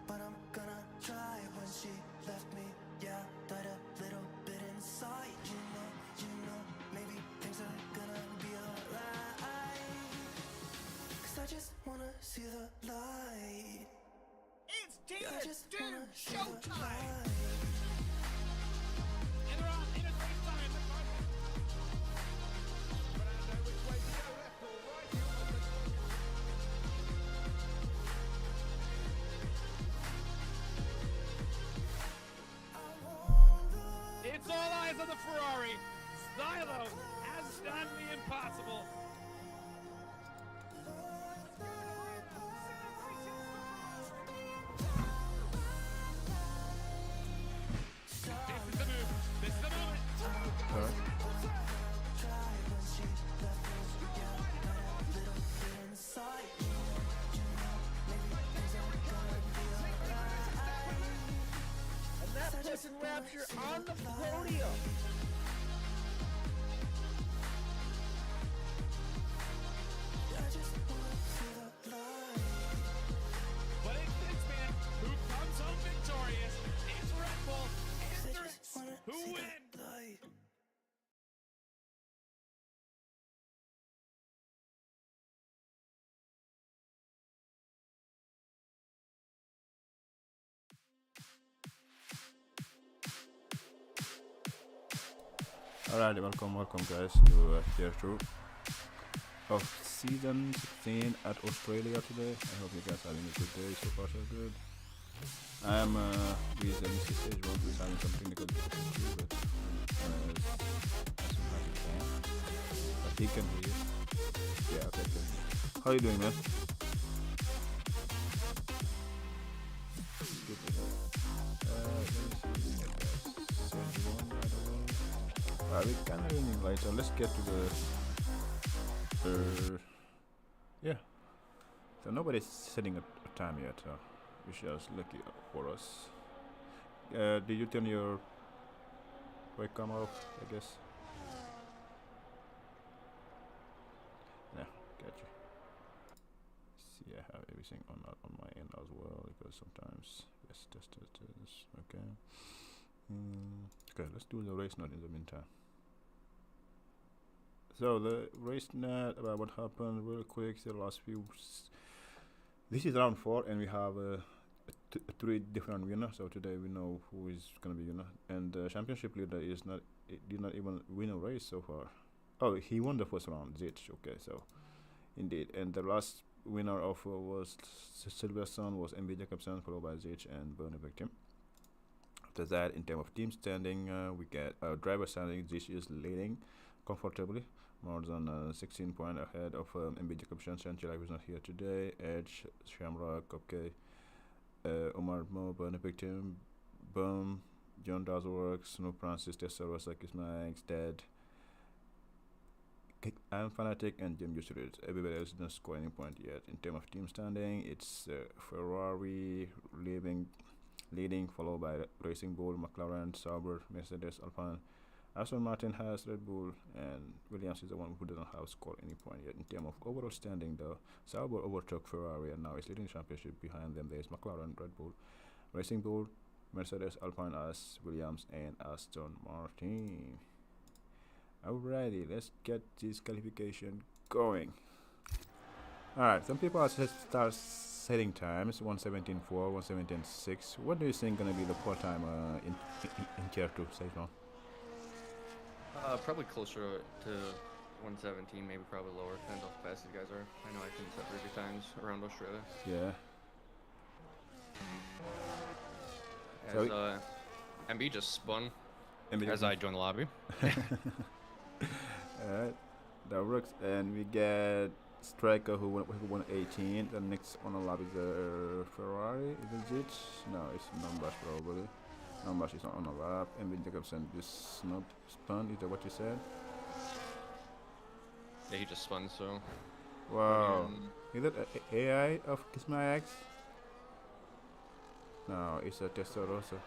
but I'm gonna try. When she left me, yeah, died a little bit inside. You know, maybe things are gonna be alright. 'Cause I just wanna see the light. It's Dude Showtime! And they're on in a great time. But I know which way to go, left or right. It's all eyes on the Ferrari. Stylo has done the impossible. This is the moment. And that puts Rapture on the podium. But it's this man who comes home victorious. It's Red Bull. It's who wins. Alright, welcome guys to tier 2 of season 16 at Australia today. I hope you guys are having a good day, so far so good. I am with Mr. Stage 1 who is having some technical difficulty, but as soon as he can. But he can hear you. Yeah, okay, good. How are you doing, man? Good to hear. Let me see. Stage 1, by the way. We can even later. Let's get to the yeah. So nobody's setting a time yet, which is lucky for us. Did you turn your webcam off? I guess. Yeah, gotcha. See, I have everything on my end as well, because sometimes yes, test. Okay. Okay, let's do the race note in the meantime. So the race note about what happened real quick. The last few. This is round 4, and we have 3 different winners. So today we know who is gonna be winner, and the championship leader did not even win a race so far. Oh, he won the first round, Zeech. Okay, so indeed, and the last winner of was Silverstone was Mbjacobsen, followed by Zeech and Burner Victim. After that, in terms of team standing, we get driver standing. Zeech is leading comfortably, more than 16 points ahead of Mbjacobsen. Sanchilak is not here today. Edge, Shamrock, okay. Omar Mo, Burner Victim, Boom, John Dazworks, Snoop Francis, Tessero, Sakis Max, Dead. I'm Fanatic and Jim Jusrid. Everybody else didn't score any point yet. In terms of team standing, it's Ferrari leading, followed by Racing Bull, McLaren, Sauber, Mercedes, Alpine. Aston Martin has Red Bull, and Williams is the one who doesn't have scored any point yet. In terms of overall standing, though, Sauber overtook Ferrari and now is leading the championship. Behind them, there is McLaren, Red Bull, Racing Bull, Mercedes, Alpine, as Williams, and Aston Martin. Alrighty, let's get this qualification going. Alright, some people start setting times 1:17.4, 1:17.6. What do you think gonna be the pole time in tier 2 stage 1? Probably closer to 1:17, maybe probably lower. Depends how fast these guys are. I know I can set really times around Australia. Yeah. As MB just spun as I joined the lobby. Alright, that works, and we get Striker who won 18. The next on the lap is Ferrari. Is it Zeech? No, it's Numbers probably. Numbers is not on the lap. Mbjacobsen is not spun. Is that what you said? Yeah, he just spun, so. Wow. Is that AI of Kismax? No, it's a Testarossa.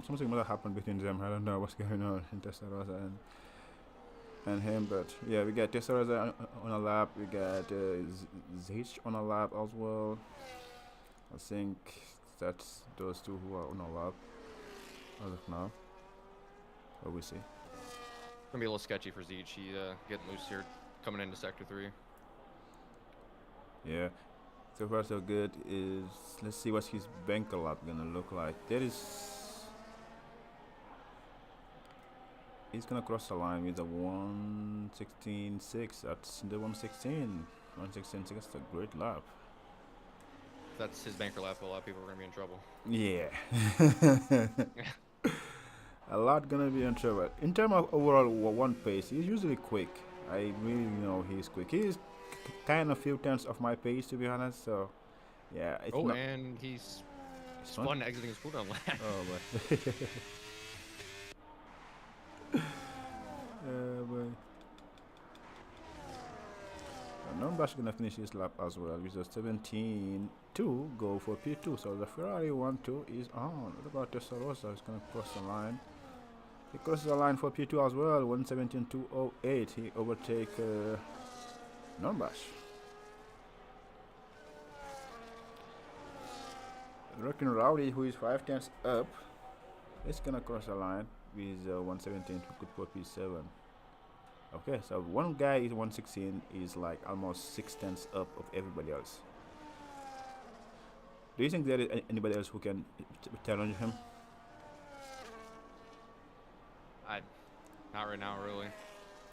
Something must have happened between them. I don't know what's going on in Testarossa and and him. But yeah, we got Tesseraza on a lap. We got Zeech on a lap as well. I think that's those two who are on a lap as of now. But we see. Gonna be a little sketchy for Zeech. He getting loose here, coming into sector 3. Yeah. So far so good. Is let's see what his banker lap gonna look like. There is. He's gonna cross the line with a 1:16.6. That's the 1:16. 1:16.6. That's a great lap. If that's his banker lap, a lot of people are gonna be in trouble. Yeah. A lot gonna be in trouble. In terms of overall one pace, he's usually quick. I really know he's quick. He's kind of few tenths of my pace, to be honest. So, yeah. It's Oh, not and he's fun. spun exiting his cooldown lap. Oh, boy. Boy. Numbash gonna finish his lap as well with a 17.2 go for P2. So the Ferrari 1-2 is on. What about Testarossa? He's gonna cross the line. He crosses the line for P2 as well. 1:17.208. He overtake Numbash. Rockin' Rowdy, who is 5 tenths up, is gonna cross the line with 1:17 for P7. Okay, so one guy is 1:16 is like almost 6 tenths up of everybody else. Do you think there is anybody else who can challenge him? Not right now, really.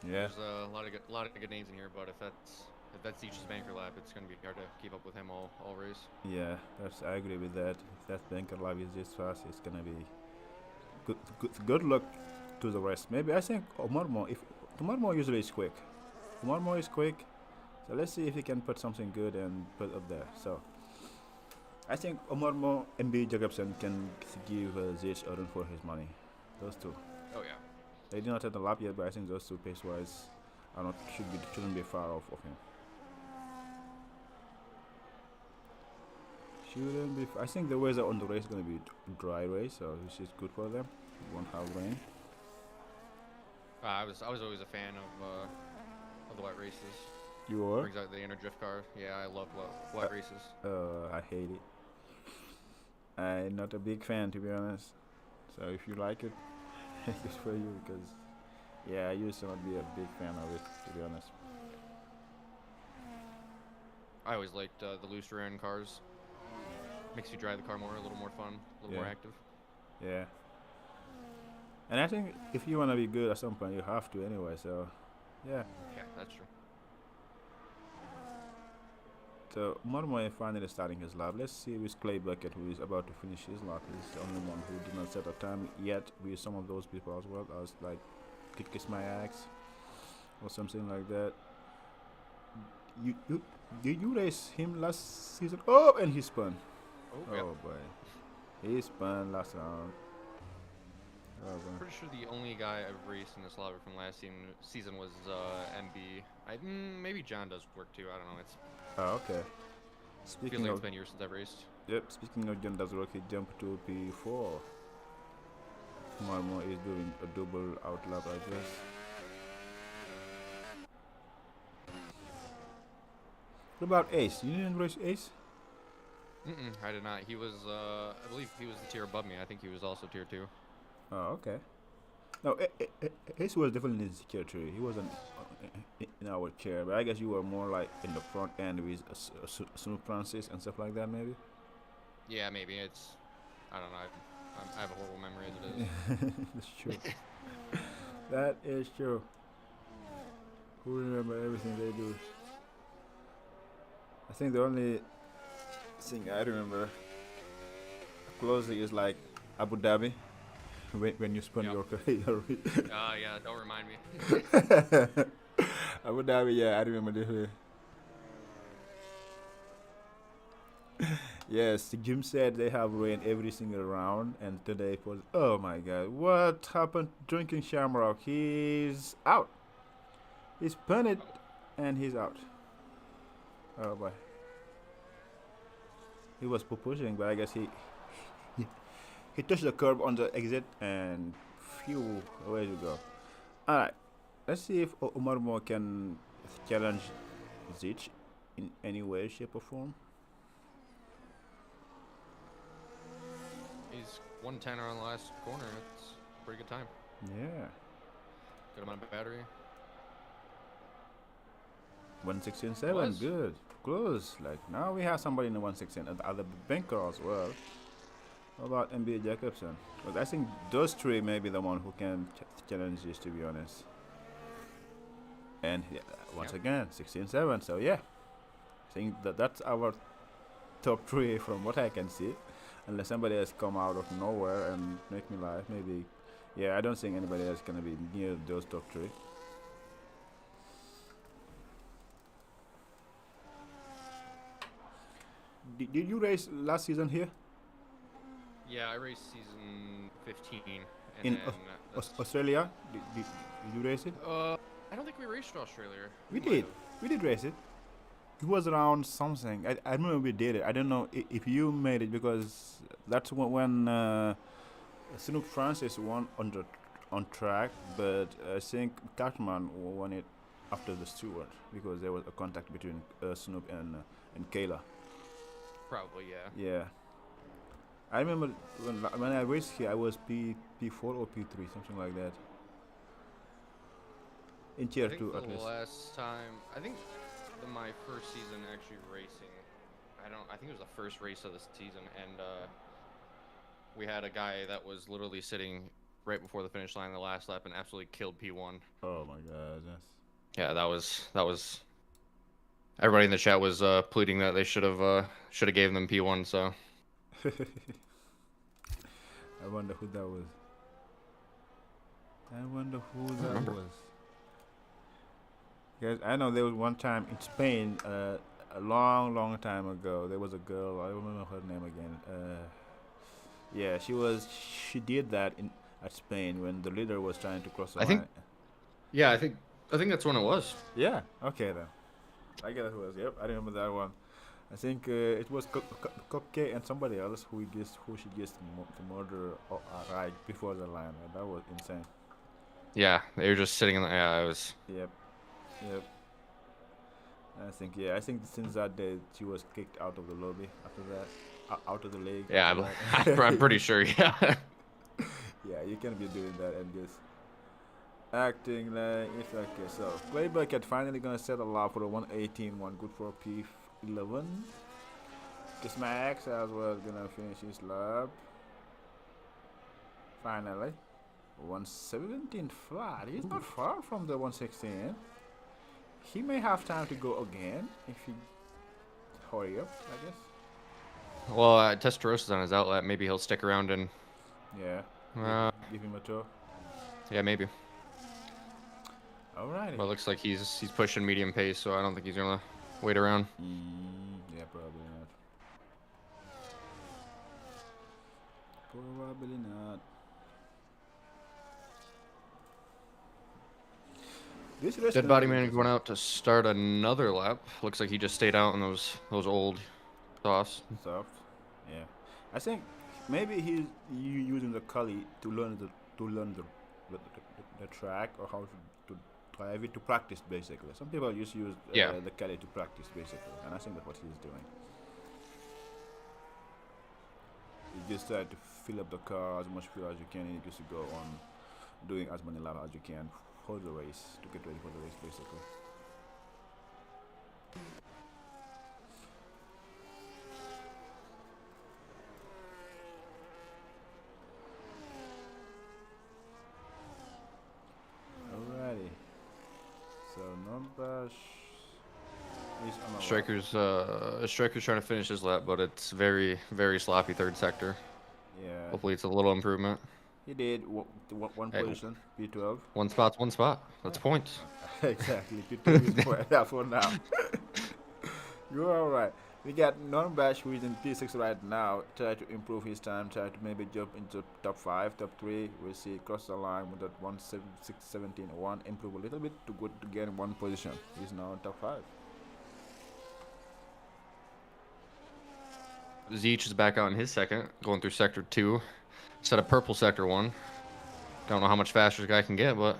Yeah. There's a lot of good names in here, but if that's Zeech's banker lap, it's gonna be hard to keep up with him all race. Yeah, I agree with that. If that banker lap is this fast, it's gonna be good luck to the rest. Maybe I think Omarmo. If Omarmo usually is quick, Omarmo is quick. So let's see if he can put something good and put up there. So I think Omarmo and Mbjacobsen can give Zeech a run for his money. Those two. Oh yeah. They did not have the lap yet, but I think those two pace-wise are not shouldn't be far off of him. Shouldn't be. I think the weather on the race is gonna be dry race, so which is good for them. Won't have rain. I was always a fan of the wet races. You are? Brings out the inner drift car. Yeah, I love wet races. I hate it. I'm not a big fan, to be honest. So if you like it, it's for you. Because yeah, I used to not be a big fan of it, to be honest. I always liked the loose rear end cars. Makes you drive the car more, a little more fun, a little more active. Yeah. And I think if you want to be good at some point, you have to anyway. So yeah. Yeah, that's true. So Marmoy finally starting his lap. Let's see with Clay Bucket, who is about to finish his lap. He's the only one who did not set a time yet with some of those people as well, as like Kiss My Axe or something like that. Did you race him last season? Oh, and he spun. Oh, yeah. Oh boy, he spun last round. Oh boy. Pretty sure the only guy I've raced in this lobby from last season was MB. Maybe John does work too. I don't know. It's Oh, okay. feels Speaking like of it's been years since I've raced. Yep, speaking of John does work, he jumped to P4. Marmo is doing a double out lap, I guess. What about Ace? You didn't race Ace? I did not. He was, I believe he was the tier above me. I think he was also tier 2. Oh, okay. No, Ace was definitely in the tier 3. He wasn't in our chair, but I guess you were more like in the front end with Snoop Francis and stuff like that, maybe? Yeah, maybe. It's, I don't know. I have a horrible memory as it is. That's true. That is true. Who remember everything they do? I think the only thing I remember closely is like Abu Dhabi when you spun your career. Yeah, don't remind me. Abu Dhabi, yeah, I remember this. Yes, Jim said they have rain every single round, and today it was, oh my god, what happened to Drinking Shamrock? He's out. He spun it, and he's out. Oh boy. He was pushing, but I guess he touched the curb on the exit, and phew, away you go. Alright, let's see if Umarmo can challenge Zeech in any way, shape, or form. He's 110 on the last corner. It's a pretty good time. Yeah. Good amount of battery. 116.7, Was. good. Close. Like now we have somebody in the 116 and the other banker as well. How about Mbjacobsen? But I think those three may be the one who can challenge this, to be honest. And yeah, once again, 16.7. So yeah, I think that's our top three from what I can see. Unless somebody has come out of nowhere and make me laugh, maybe. Yeah, I don't think anybody else gonna be near those top three. Did you race last season here Yeah, I raced season 15. And in then Australia? Did you race it? I don't think we raced Australia. We might did. have. We did race it. It was around something. I remember we did it. I don't know if you made it because that's when Snoop Francis won on track, but I think Cartman won it after the steward because there was a contact between Snoop and Kayla. Probably, yeah. Yeah. I remember when I raced here, I was P4 or P3, something like that. In I tier think 2 at the least. last time, I think my first season actually racing, I think it was the first race of the season, and we had a guy that was literally sitting right before the finish line the last lap and absolutely killed P1. Oh my god, yes. Yeah, that was. Everybody in the chat was pleading that they should have gave them P1. So I wonder who that was. Remember. Was. Guys, I know there was one time in Spain, a long time ago. There was a girl. I don't remember her name again. Yeah, she did that at Spain when the leader was trying to cross the line. Yeah, I think that's when it was. Yeah. Okay then. I guess it was. Yep, I remember that one. I think it was Cupcake and somebody else who she just to murder right before the line. That was insane. Yeah, they were just sitting in the. Yeah, it was. Yep. I think since that day she was kicked out of the lobby. After that, out of the league. Yeah, I'm pretty sure. Yeah. Yeah, you can be doing that and just acting like it's okay. So Playback had finally gonna set a lap for a 118 good for P11. Kiss Max as well gonna finish his lap. Finally. 117 flat. He's not far from the 116. He may have time to go again if he hurry up, I guess. Well, Testarosa's on his outlet. Maybe he'll stick around and. Yeah. Give him a tour. Yeah, maybe. Alrighty. Well, it looks like he's pushing medium pace, so I don't think he's gonna wait around. Yeah, probably not. Probably not. This Dead Body Man going out to start another lap. Looks like he just stayed out in those old sauce. Soft. Yeah. I think maybe he's using the Cully to learn the track or how to drive it to practice basically. Some people just use the Cully to practice basically, and I think that's what he's doing. You just try to fill up the car as much fuel as you can, and you just go on doing as many laps as you can for the race to get ready for the race basically. Alrighty. So Nombash is on the Striker's trying to finish his lap, but it's very sloppy third sector. Yeah. Hopefully it's a little improvement. He did one position, P12. One spot. That's points. Exactly. P12 is for now. You're alright. We got Nombash who is in P6 right now. Try to improve his time. Try to maybe jump into top 5, top 3. We'll see. Cross the line with that 1:17.1. Improve a little bit to get in one position. He's now in top 5. Zeech is back out in his second, going through sector 2. Instead of purple sector 1. Don't know how much faster this guy can get, but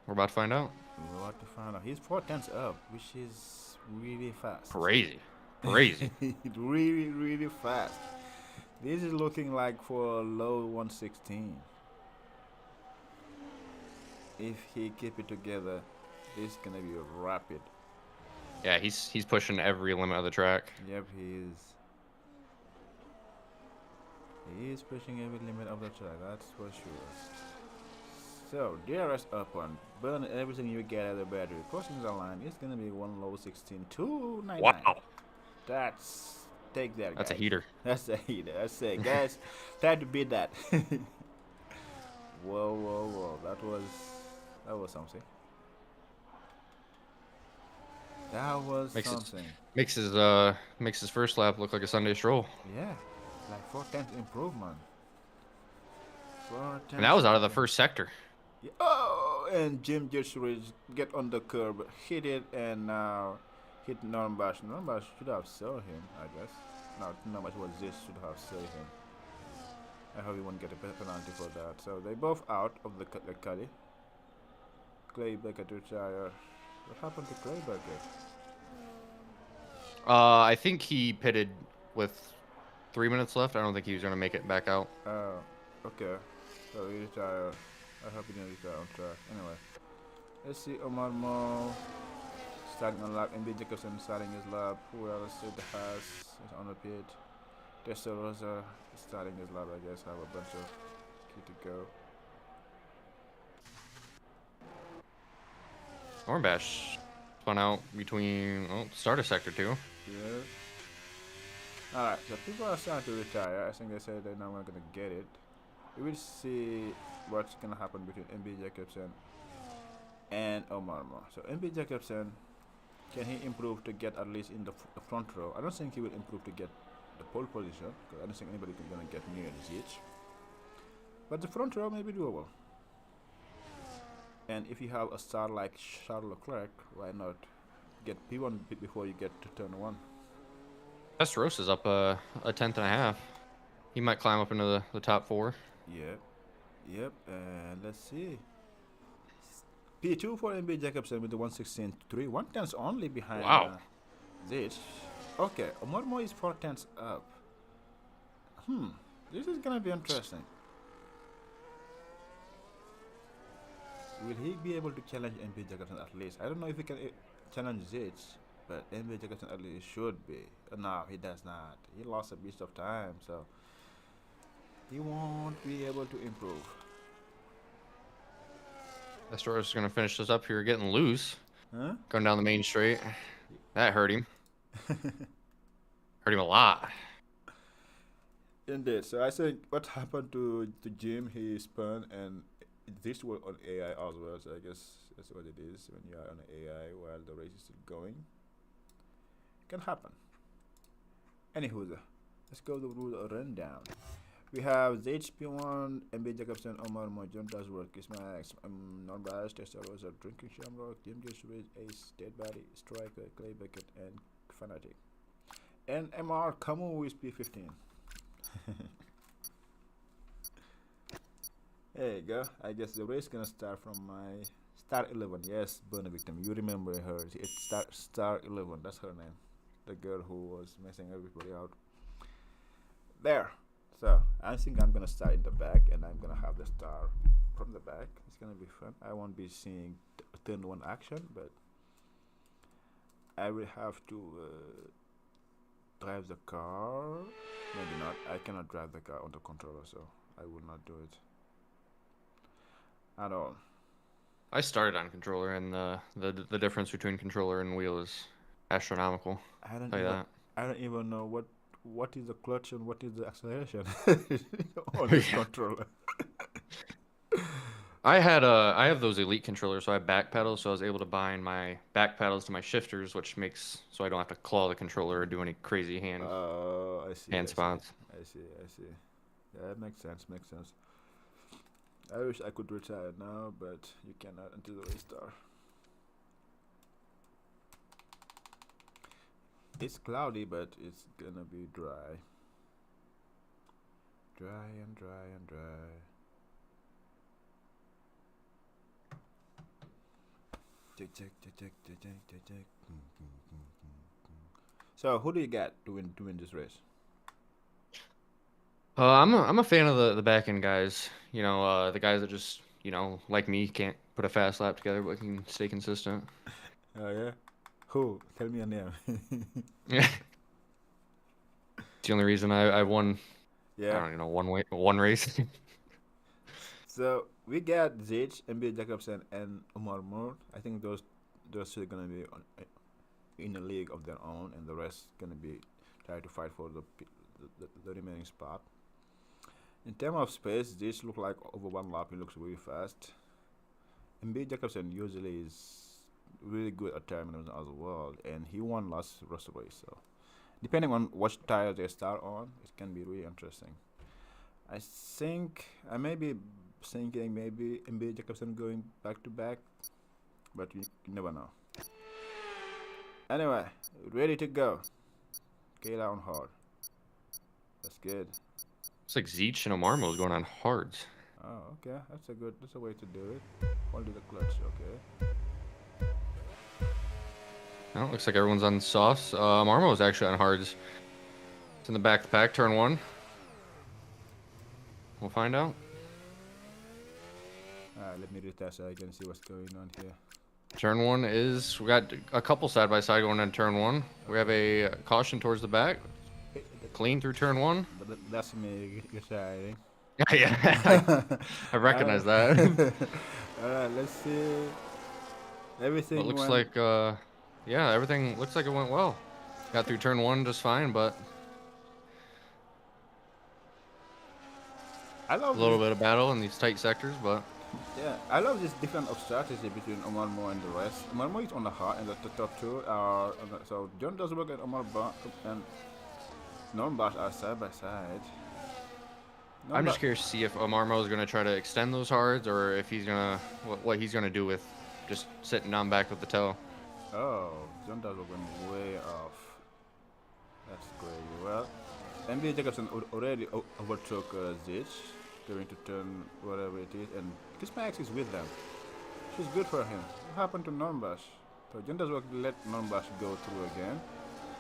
we're about to find out. We're about to find out. He's 4 tenths up, which is really fast. Crazy. Crazy. Really, really fast. This is looking like for a low 116. If he keep it together, this is gonna be rapid. Yeah, he's pushing every limit of the track. Yep, he is. He is pushing every limit of the track, that's for sure. So, DRS up on burn everything you get at the battery. Crossing the line is gonna be one low 16, 299. Wow. That's take that. That's a guys. heater. That's a heater. That's it, guys. Try to beat that. Whoa, whoa, whoa! That was something. That was something. Makes his first lap look like a Sunday stroll. Yeah, like 4 tenths improvement. 4 And that was out of the first sector. Yeah. Oh, and Jim just get on the curb, hit it, and now hit Normbash. Normbash should have saw him, I guess. No, Normbash was this should have saw him. I hope he won't get a penalty for that. So they both out of the Cali. Clay Beckett retire. What happened to Clay Beckett? I think he pitted with 3 minutes left. I don't think he was gonna make it back out. Oh, okay. So he retired. I hope he didn't retire on track. Anyway, let's see Omar Mo starting a lap. Mbjacobsen starting his lap. Who else? Sid Haas is on the pit. Testarossa is starting his lap. I guess have a bunch of key to go. Ornbash spun out between starter sector 2. Yeah. Alright, so people are starting to retire. I think they said they're not gonna get it. We will see what's gonna happen between Mbjacobsen and Omar Mo. So Mbjacobsen, can he improve to get at least in the front row? I don't think he will improve to get the pole position, because I don't think anybody is gonna get near the Zeech. But the front row may be doable. And if you have a star like Charles Leclerc, why not get P1 before you get to turn 1? Testarossa is up a tenth and a half. He might climb up into the top 4. Yep, and let's see. P2 for Mbjacobsen with the 116.3. 1 tenths only behind Zeech. Okay, Omar is 4 tenths up. This is gonna be interesting. Will he be able to challenge Mbjacobsen at least? I don't know if he can challenge Zeech, but Mbjacobsen at least should be. No, he does not. He lost a bit of time, so he won't be able to improve. Testarossa's gonna finish this up here, getting loose. Huh? Going down the main straight. That hurt him. Hurt him a lot. Indeed. So I think what happened to Jim, he spun, and this was on AI as well. So I guess that's what it is when you are on AI while the race is still going. It can happen. Anywho, let's go through the rundown. We have Zeech P1, Mbjacobsen, Omar Mo, John Dashwork, Ismax, Non-Biased, Testarossa, Drinking Shamrock, Jim Giswitz, Ace, Dead Body, Striker, Clay Beckett, and Fanatic. And MR Camus is P15. There you go. I guess the race gonna start from my Star 11. Yes, Burn Victim. You remember her. It's Star 11. That's her name. The girl who was messing everybody out. There. So I think I'm gonna start in the back, and I'm gonna have the star from the back. It's gonna be fun. I won't be seeing turn 1 action, but I will have to drive the car. Maybe not. I cannot drive the car on the controller, so I will not do it at all. I started on controller, and the difference between controller and wheel is astronomical. I don't tell you even, that. I don't even know what is the clutch and what is the acceleration on the controller. I have those elite controllers, so I have back pedals, so I was able to bind my back pedals to my shifters, which makes so I don't have to claw the controller or do any crazy hand spots. I see. Yeah, that makes sense. I wish I could retire now, but you cannot until the race start. It's cloudy, but it's gonna be dry. Dry and dry and dry. Check, check, check, check, check, check, check, check. So who do you got to win this race? I'm a fan of the back end guys. You know, the guys that just like me can't put a fast lap together but can stay consistent. Oh yeah. Who? Tell me a name. Yeah. It's the only reason I won. I Yeah. don't even know one race. So we got Zeech, Mbjacobsen, and Omar Moore. I think those two are gonna be in a league of their own, and the rest gonna be try to fight for the remaining spot. In terms of space, Zeech look like over one lap. He looks really fast. Mbjacobsen usually is really good at terminals as well, and he won last race. So depending on what tire they start on, it can be really interesting. I think I may be thinking maybe Mbjacobsen going back to back, but you never know. Anyway, ready to go. Get on hard. That's good. It's like Zeech and Omarmo is going on hards. Oh, okay. That's a way to do it. Hold the clutch, okay. No, it looks like everyone's on softs. Omarmo is actually on hards. It's in the back of the pack, turn 1. We'll find out. Alright, let me retest so I can see what's going on here. Turn 1 is, we got a couple side by side going on turn 1. We have a caution towards the back. Clean through turn 1. That's me deciding. Yeah, I recognize that. Alright, let's see. Everything It looks went... like, yeah, everything looks like it went well. Got through turn 1 just fine, but I a love little bit of battle in these tight sectors, but Yeah, I love this different of strategy between Omar Mo and the rest. Omar Mo is on the hard, and the top two are so John does work at Omar Ba and Non-Bash are side by side. I'm just curious to see if Omarmo is going to try to extend those hards, or if he's going to what he's going to do with just sitting on back with the toe. Oh, John does went way off. That's crazy. Well, Mbjacobsen already overtook Zeech, going to turn whatever it is, and this Max is with them. She's good for him. What happened to Normbash? So John does work let Normbash go through again.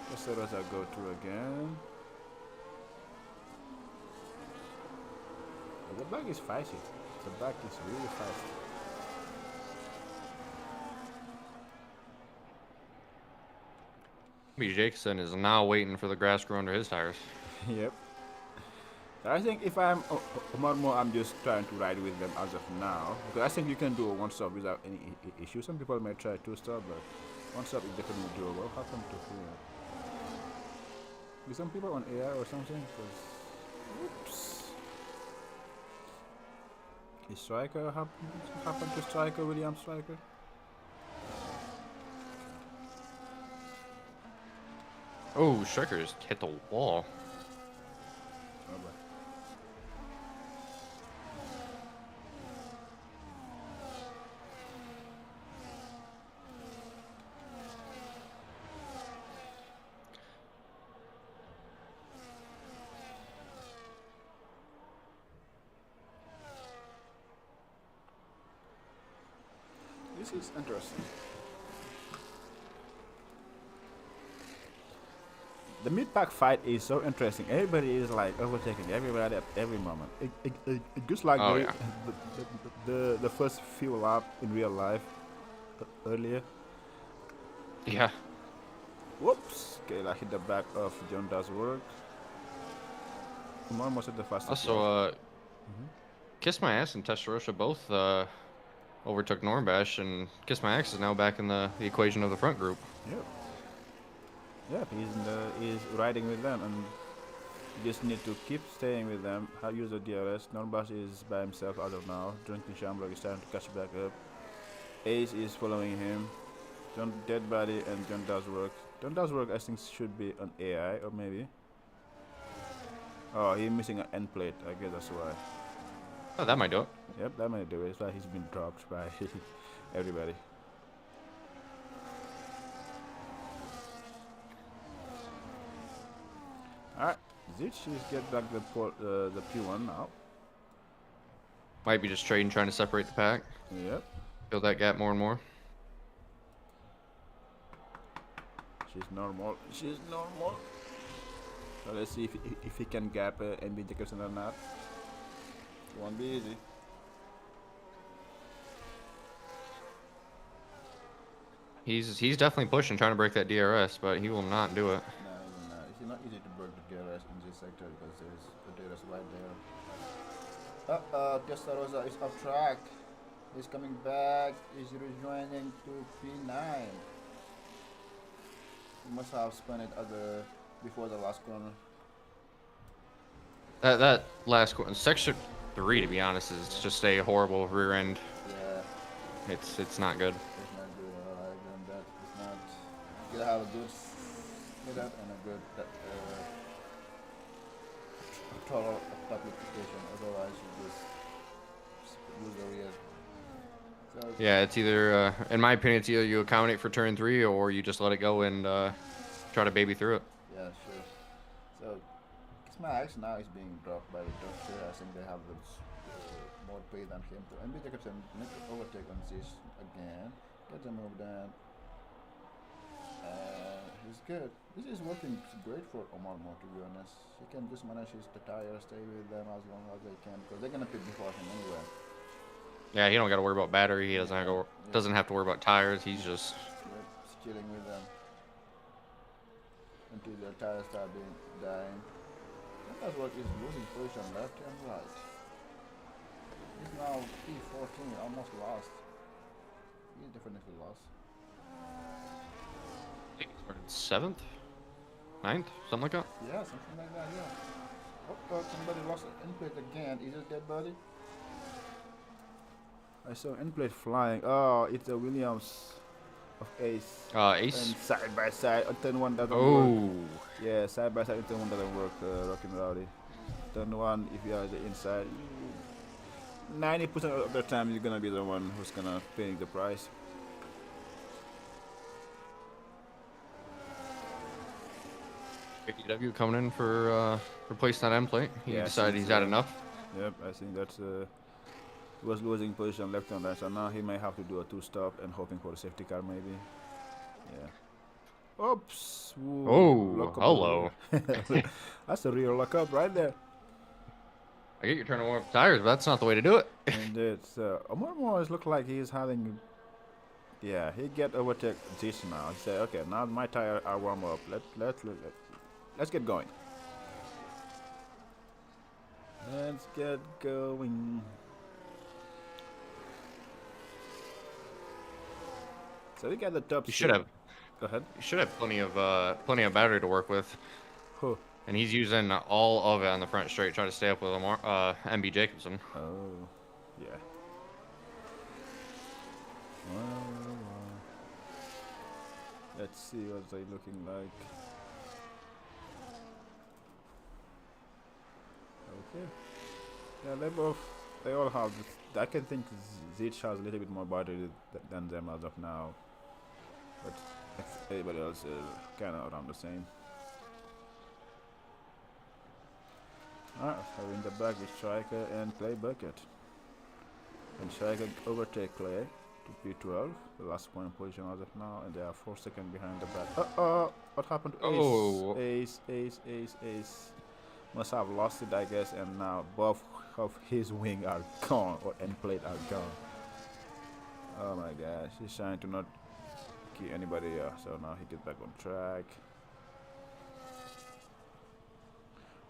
Let's say Rosa go through again. The back is feisty. The back is really feisty. Mbjacobsen is now waiting for the grass to grow under his tires. Yep. So I think if I'm Omar Mo, I'm just trying to ride with them as of now. Because I think you can do a one stop without any issue. Some people may try two stop, but one stop is definitely doable. What happened to here? Is some people on air or something? Oops. Is Striker happened to Striker, William Striker? Oh, Striker just hit the wall. Oh, boy. This is interesting. The mid-pack fight is so interesting. Everybody is like overtaking everybody at every moment. It just like Oh, yeah. the first few laps in real life earlier. Yeah. Whoops! Okay, I hit the back of John does work. I'm almost at the fastest. Also, Kiss My Ass and Testarossa both overtook Normbash, and Kiss My Ass is now back in the equation of the front group. Yep. Yep, he's riding with them, and you just need to keep staying with them. How use the DRS. Normbash is by himself as of now. Drinking Shamrock is starting to catch back up. Ace is following him. John Dead Body and John Does Work. John Does Work, I think, should be an AI, or maybe. Oh, he's missing an end plate. I guess that's why. Oh, that might do it. Yep, that might do it. It's like he's been dropped by everybody. Alright, Zeech is get back the P1 now. Might be just trading, trying to separate the pack. Yep. Fill that gap more and more. she's normal. She's normal. So let's see if he can gap Mbjacobsen or not. It won't be easy. He's definitely pushing, trying to break that DRS, but he will not do it. No, it's not easy to break the DRS in this sector because there's a DRS right there. Testarossa is off track. He's coming back. He's rejoining to P9. He must have spun it at before the last corner. That last corner, section 3, to be honest, is just a horrible rear end. Yeah, It's not good. it's not good. Alright, then that is not. You gotta have a good setup and a good total application. Otherwise, you just lose the rear. So Yeah, it's either, in my opinion, it's either you accommodate for turn 3 or you just let it go and try to baby through it. yeah, sure. So Max now is being dropped by the doctor. I think they have the more pay than him. So Mbjacobsen make an overtake on Zeech again. Get the move down. He's good. This is working great for Omar Moore, to be honest. He can just manage the tires, stay with them as long as they can, because they're gonna pit before him anyway. Yeah, he don't got to worry about battery. He doesn't have to worry about tires. He's just Just chilling with them until their tires start dying. That's what is losing position left and right. He's now P14, almost lost. He's definitely lost. I think he started 7th, 9th, something like that. Yeah, something like that, yeah. Oh, somebody lost an end plate again. Is it dead body? I saw end plate flying. Oh, it's a Williams of Ace. Ace. And side by side, turn 1 doesn't work. Oh. Yeah, side by side, turn 1 doesn't work, Rockin' Rowdy. Turn 1, if you are the inside, 90% of the time you're gonna be the one who's gonna pay the price. KW coming in for replacing that end plate. He Yeah, decided since, he's had enough. Yep, I think that's he was losing position left and right, so now he may have to do a 2-stop and hoping for a safety car maybe. Yeah. Oops. Ooh, Oh, lock up hello. That's a real lock up right there. I get you're trying to warm up tires, but that's not the way to do it. Indeed. So Omar Morris look like he's having. Yeah, he get overtake Zeech now. He say, okay, now my tire are warm up. Let's get going. Let's get going. So we got the top. You should have. Go ahead. You should have plenty of battery to work with. Huh. And he's using all of it on the front straight, trying to stay up with Mbjacobsen. Oh, yeah. Well. Let's see what they looking like. Okay. Yeah, they all have. I can think Zeech has a little bit more battery than them as of now, but everybody else is kind of around the same. Alright, so in the back is Striker and Clay Bucket. And Striker overtake Clay to P12, the last point position as of now, and they are 4 seconds behind the back. What happened to Ace? Oh. Ace. Must have lost it, I guess, and now both of his wing are gone, or end plate are gone. Oh my gosh, he's trying to not kill anybody, so now he gets back on track.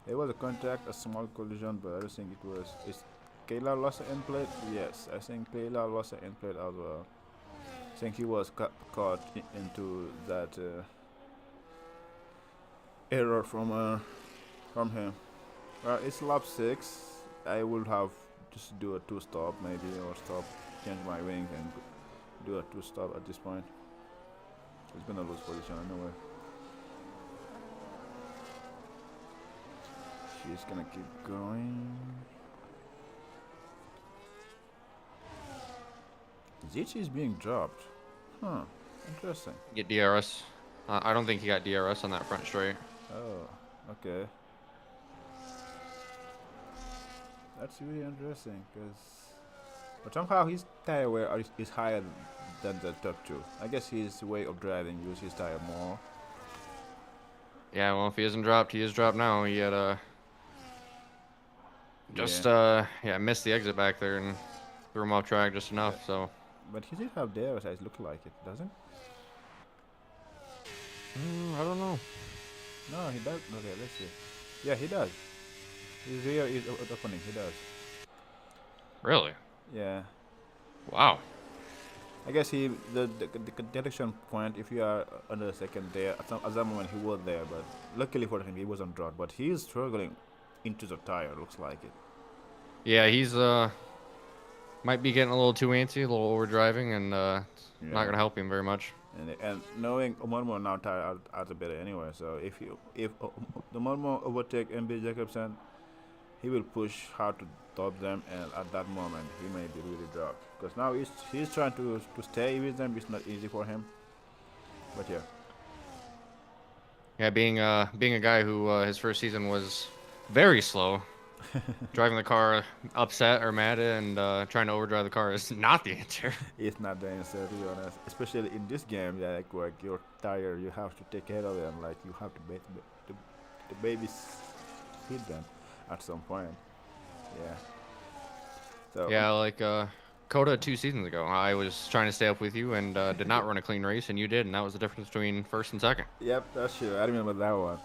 There was a contact, a small collision, but I don't think it was. Is Kayla lost an end plate? Yes, I think Kayla lost an end plate as well. I think he was caught into that error from him. Well, it's lap 6. I will have just do a 2-stop maybe, or change my wing and do a 2-stop at this point. He's gonna lose position anyway. She's gonna keep going. Zeech is being dropped. Huh. Interesting. Get DRS. I don't think he got DRS on that front straight. Oh, okay. That's really interesting, but somehow his tire wear is higher than the top 2. I guess his way of driving uses his tire more, Yeah, well, if he isn't dropped, he is dropped now. He had just yeah, missed the exit back there and threw him off track just enough. So But he did have DRS, it look like it, doesn't? I don't know. No, he does. Okay, let's see. Yeah, he does. His rear is opening, he does. Really? Yeah. Wow. I guess the detection point, if you are under the second there, at some moment he was there, but luckily for him he wasn't dropped. But he is struggling into the tire, looks like it. Yeah, he's might be getting a little too antsy, a little overdriving, and it's not gonna help him very much. And knowing Omar now tire are the better anyway. So if the Omar overtake Mbjacobsen, he will push hard to top them, and at that moment he may be really dropped. Because now he's trying to stay with them. It's not easy for him. But yeah. Yeah, being a guy who his first season was very slow, driving the car upset or mad and trying to overdrive the car is not the answer. It's not the answer, to be honest. Especially in this game, yeah, like your tire, you have to take care of them. Like you have to the babies hit them at some point. Yeah. So Yeah, like Coda 2 seasons ago, I was trying to stay up with you and did not run a clean race, and you did, and that was the difference between first and second. Yep, that's true. I remember that one.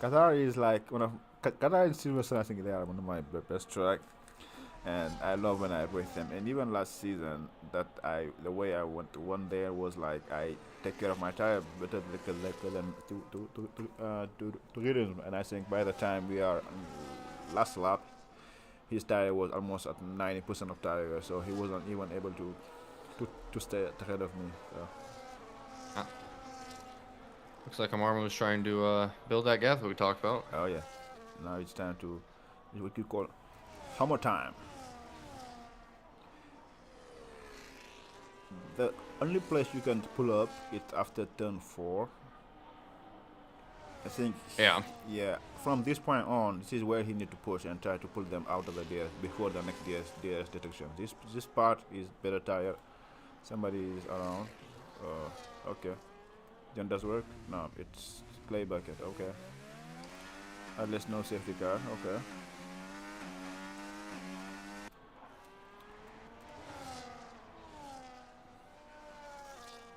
Qatar is like Qatar and Silverstone. I think they are one of my best track, and I love when I race them. And even last season, the way I won there was like I take care of my tire better than to rhythm. And I think by the time we are on last lap, his tire was almost at 90% of tire, so he wasn't even able to stay ahead of me. So. Looks like Amar was trying to build that gap that we talked about. Oh yeah, now it's time to what you call hammer time. The only place you can pull up is after turn 4. I think. Yeah. Yeah. From this point on, this is where he need to push and try to pull them out of the DS before the next DS detection. This part is better tire. Somebody is around. Okay. Then does work? No, it's play bucket. Okay. At least no safety car. Okay.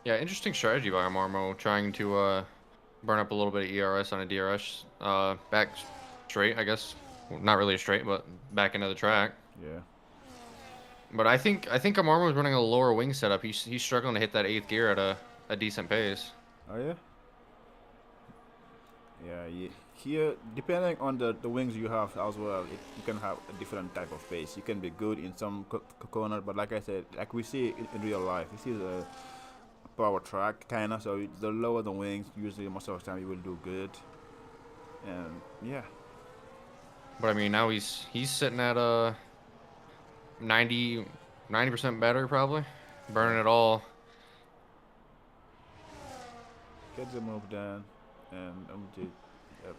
Yeah, interesting strategy by Amarmo, trying to burn up a little bit of ERS on a DRS. Back straight, I guess. Well, not really straight, but back into the track. Yeah. But I think Amarmo is running a lower wing setup. He's struggling to hit that 8th gear at a decent pace. Oh yeah. Yeah. Here, depending on the wings you have as well, you can have a different type of pace. You can be good in some corner, but like I said, like we see in real life, this is a power track kinda. So the lower the wings, usually most of the time you will do good. And yeah. But I mean, now he's sitting at 90% better probably, burning it all. Get the move down, and yep.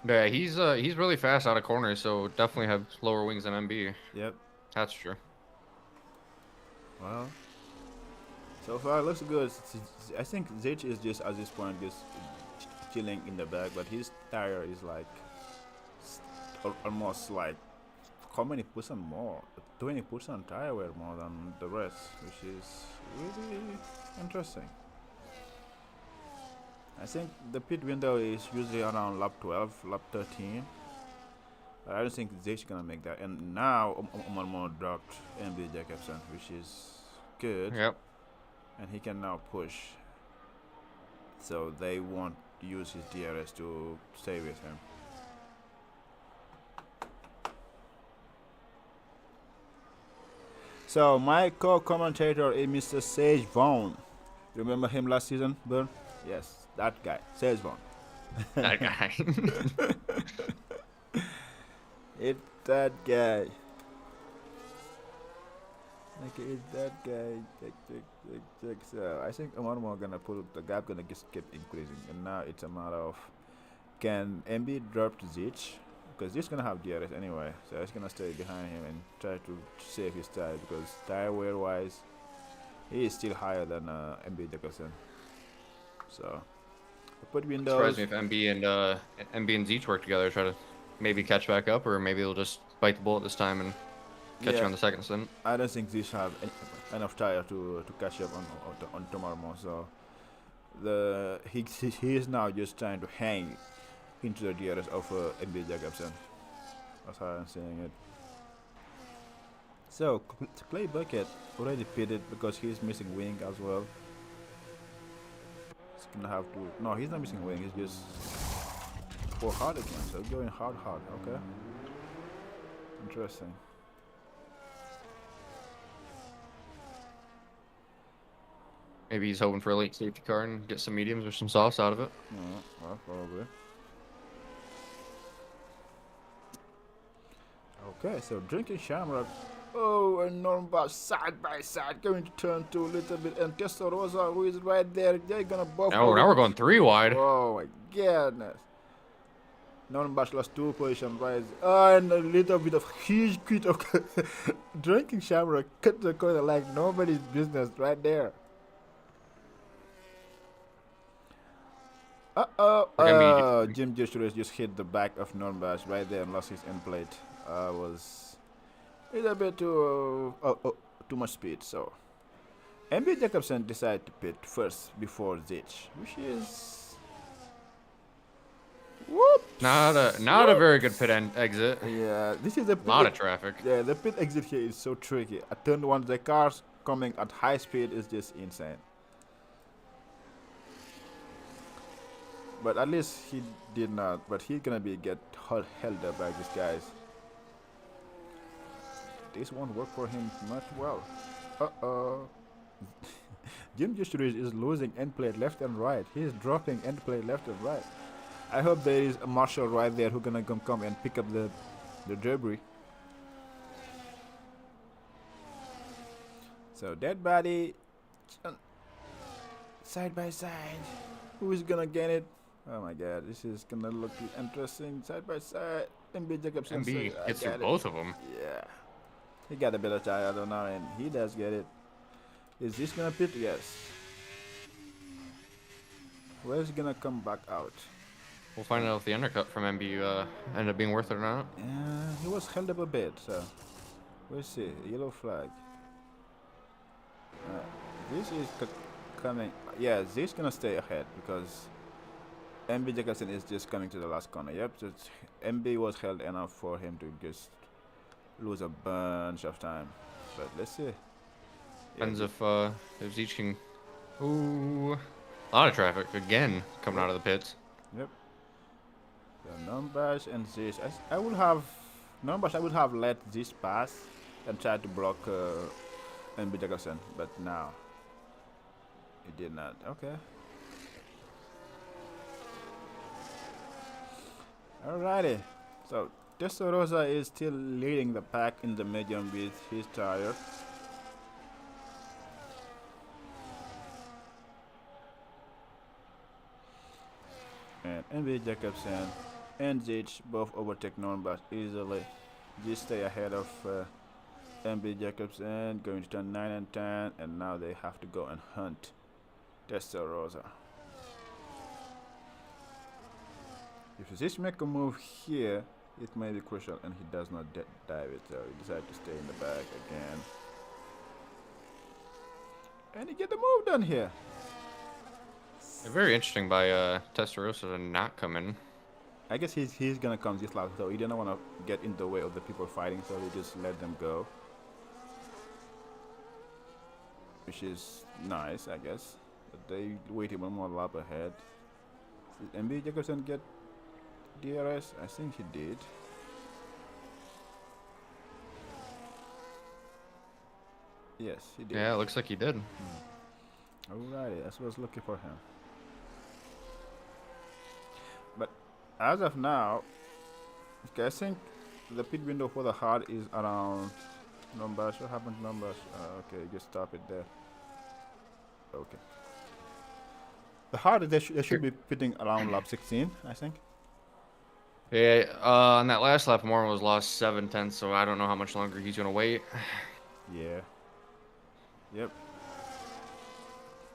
Yeah, he's really fast out of corners, so definitely have lower wings than MB. Yep. That's true. Well, so far it looks good. I think Zeech is just at this point just chilling in the back, but his tire is like almost like how many percent more? 20% tire wear more than the rest, which is really interesting. I think the pit window is usually around lap 12, lap 13. But I don't think Zeech gonna make that. And now Omar dropped Mbjacobsen, which is good. Yep. And he can now push. So they won't use his DRS to stay with him. So my co-commentator is Mr. Sage Vaughn. Remember him last season, Burn? Yes, that guy, Sage Vaughn. That guy. It's that guy. Like it's that guy. Check. So I think one more gonna pull the gap gonna just keep increasing, and now it's a matter of can MB drop to Zeech? Because Zeech gonna have DRS anyway, so it's gonna stay behind him and try to save his tire because tire wear wise, He is still higher than Mbjacobsen. So, put Surprise windows. me if MB and Zeech work together, try to maybe catch back up, or maybe they'll just bite the bullet this time and catch you on the second stint. I don't think these have enough tire to catch up on tomorrow more. So he is now just trying to hang into the DRS of Mbjacobsen. That's how I'm saying it. So Clay Bucket already pitted because he's missing wing as well. He's gonna have to. No, he's not missing wing. He's just for hard again. So going hard. Okay. Interesting. Maybe he's hoping for a late safety car and get some mediums or some softs out of it. Well, probably. Okay, so drinking Shamrock. Oh, and Normbach side by side going to turn 2 a little bit, and Testarossa, who is right there, they're gonna both. Now we're going 3 wide. Oh my goodness. Normbach lost 2 position right, and a little bit of huge quit of drinking Shamrock cut the corner like nobody's business right there. Jim just hit the back of Normbach right there and lost his end plate. Was a little bit too much speed. So Mbjacobsen decided to pit first before Zeech, which is not a very good pit end exit. Yeah, this is a lot of traffic. Yeah, the pit exit here is so tricky. At turn 1, the cars coming at high speed is just insane. But at least he did not. But he's gonna get held up by these guys. This won't work for him much well. Jim Justuriz is losing end plate left and right. He's dropping end plate left and right. I hope there is a marshal right there who gonna come and pick up the debris. So dead body side by side. Who is gonna get it? Oh my god, this is gonna look interesting. Side by side. Mbjacobsen. MB gets through both of them. Yeah. He got a better tire though now, and he does get it. Is this gonna pit? Yes. Where's he gonna come back out? We'll find out if the undercut from MB ended up being worth it or not. Yeah, he was held up a bit, so we'll see. Yellow flag. This is coming. Yeah, this is gonna stay ahead because Mbjacobsen is just coming to the last corner. Yep, so MB was held enough for him to just lose a bunch of time. But let's see. Depends if Zeech can. Ooh, a lot of traffic again coming out of the pits. Yep. So Normbach and Zeech. I would have Normbach. I would have let this pass and tried to block Mbjacobsen, but now he did not. Okay. Alrighty. So Testarossa is still leading the pack in the medium with his tire. And Mbjacobsen and Zeech both overtake Normbach easily. Just stay ahead of Mbjacobsen, going to turn 9 and 10, and now they have to go and hunt Testarossa. If Zeech make a move here, it may be crucial, and he does not dive it, so he decided to stay in the back again. And he get the move done here. Very interesting by Testarossa to not come in. I guess he's gonna come this lap, so he didn't want to get in the way of the people fighting, so he just let them go. Which is nice, I guess. But they waited one more lap ahead. Did Mbjacobsen get DRS? I think he did. Yes, he did. Yeah, it looks like he did. Alrighty, that's what I was looking for him. But as of now, okay, I think the pit window for the hard is around Normbach. What happened to Normbach? Okay, just stop it there. Okay. The hard, they should be pitting around lap 16, I think. Yeah, on that last lap, Moore was lost 7/10, so I don't know how much longer he's gonna wait. Yeah. Yep.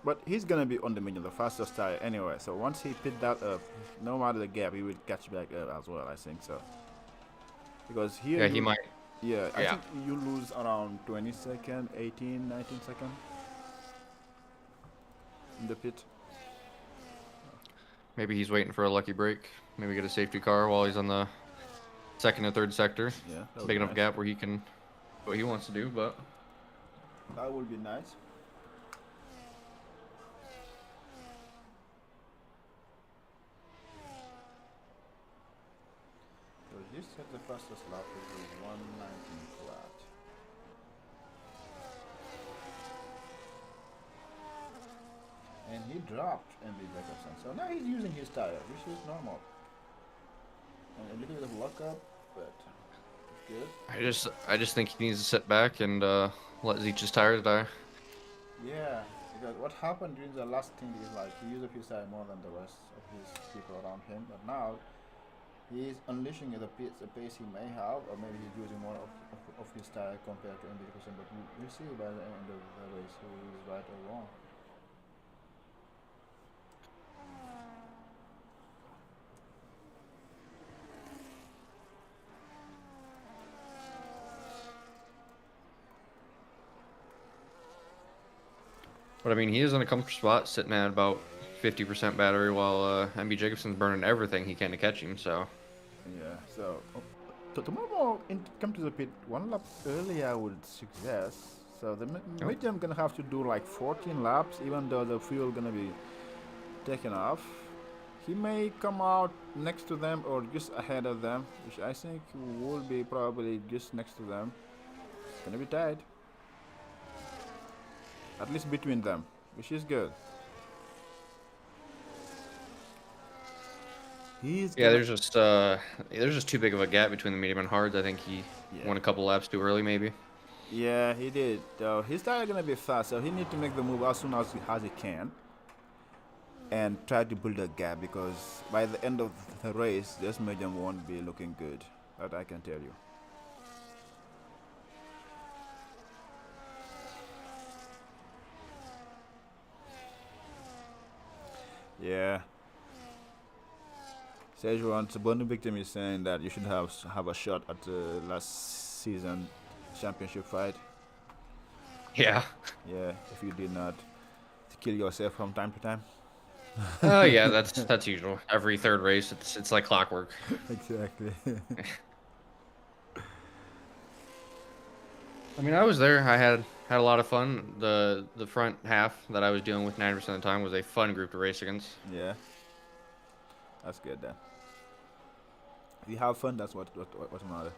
But he's gonna be on the medium, the fastest tire anyway. So once he pit that up, no matter the gap, he will catch back up as well. I think so. Because here, Yeah, he might. Yeah, I Yeah. think you lose around 20 seconds, 18, 19 seconds in the pit. Maybe he's waiting for a lucky break. Maybe get a safety car while he's on the second or third sector. Yeah, that would Big be enough nice. gap where he can do what he wants to do, but That would be nice. So this set the fastest lap is 119 flat. And he dropped Mbjacobsen. So now he's using his tire, which is normal. And a little bit of luck up, but it's good. I just think he needs to sit back and let Zeech's tires die. Yeah, because what happened during the last thing is like he used up his tire more than the rest of his people around him, but now he's unleashing the pace he may have, or maybe he's using more of his tire compared to Mbjacobsen, but we'll see by the end of the race who is right or wrong. But I mean, he is in a comfortable spot, sitting at about 50% battery, while Mbjacobsen's burning everything he can to catch him. So Yeah, so tomorrow come to the pit one lap early, I would suggest. So the medium gonna have to do like 14 laps, even though the fuel gonna be taken off. He may come out next to them or just ahead of them, which I think will be probably just next to them. It's gonna be tight, at least between them, which is good. yeah, there's just too big of a gap between the medium and hards. I think he went a couple laps too early, maybe. Yeah, he did. His tire gonna be fast, so he need to make the move as soon as he can, and try to build a gap, because by the end of the race, this medium won't be looking good. That I can tell you. Yeah. Sejuan's Bonding Victim is saying that you should have a shot at the last season championship fight. Yeah. Yeah, if you did not kill yourself from time to time. Oh yeah, that's usual. Every third race, it's like clockwork. Exactly. I mean, I was there. I had a lot of fun. The front half that I was dealing with 90% of the time was a fun group to race against. Yeah. That's good then. If you have fun, that's what matters.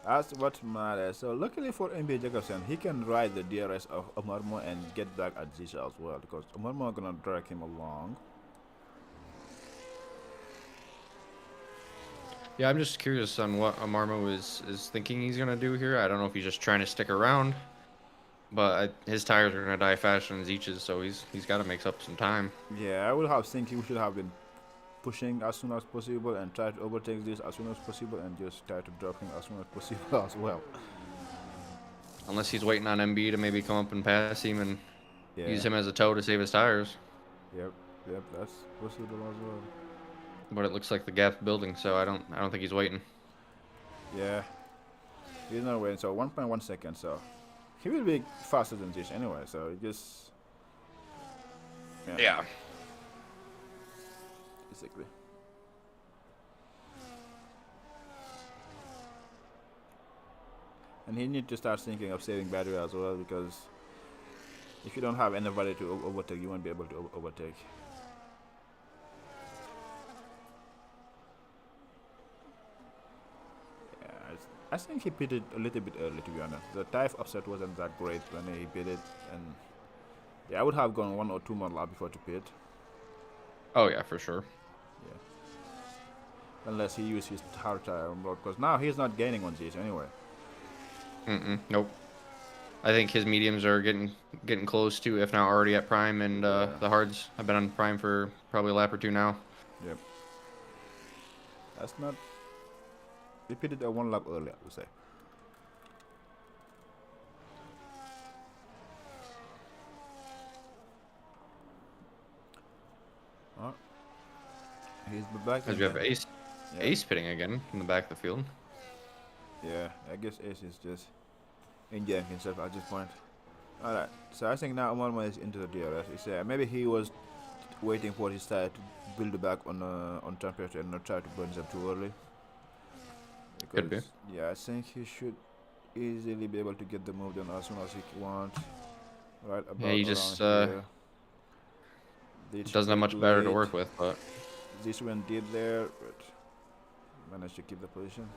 That's what matters. So luckily for Mbjacobsen, he can ride the DRS of Omarmo and get back at Zeech as well, because Omarmo gonna drag him along. Yeah, I'm just curious on what Amarmo is thinking he's gonna do here. I don't know if he's just trying to stick around, but his tires are gonna die faster than Zeech's, so he's got to make up some time. Yeah, I would have think he should have been pushing as soon as possible and try to overtake this as soon as possible and just try to drop him as soon as possible as well. Unless he's waiting on MB to maybe come up and pass him and use him as a tow to save his tires. Yep, that's possible as well. But it looks like the gap's building, so I don't think he's waiting. Yeah, he's not waiting. So 1.1 seconds. So he will be faster than Zeech anyway. So it just Yeah. Basically. And he need to start thinking of saving battery as well, because if you don't have anybody to overtake, you won't be able to overtake. Yeah, I think he pitted a little bit early, to be honest. The tire offset wasn't that great when he pitted, and yeah, I would have gone 1 or 2 more laps before to pit. Oh yeah, for sure. Yeah. Unless he used his hard tire on road, because now he's not gaining on Zeech anyway. Nope. I think his mediums are getting close to, if not already at prime, and the hards have been on prime for probably a lap or two now. Yep. That's not. He pitted a 1 lap early, I would say. Oh, he's back. As we have Ace, Yeah. Ace pitting again in the back of the field. Yeah, I guess Ace is just enjoying himself at this point. Alright, so I think now Malmo is into the DRS. It's, maybe he was waiting for his side to build back on temperature and not try to burn them too early. Could be. Yeah, I think he should easily be able to get the move done as soon as he wants. Right about Yeah, he just here. doesn't have much better to work with, but This one did there, but managed to keep the position.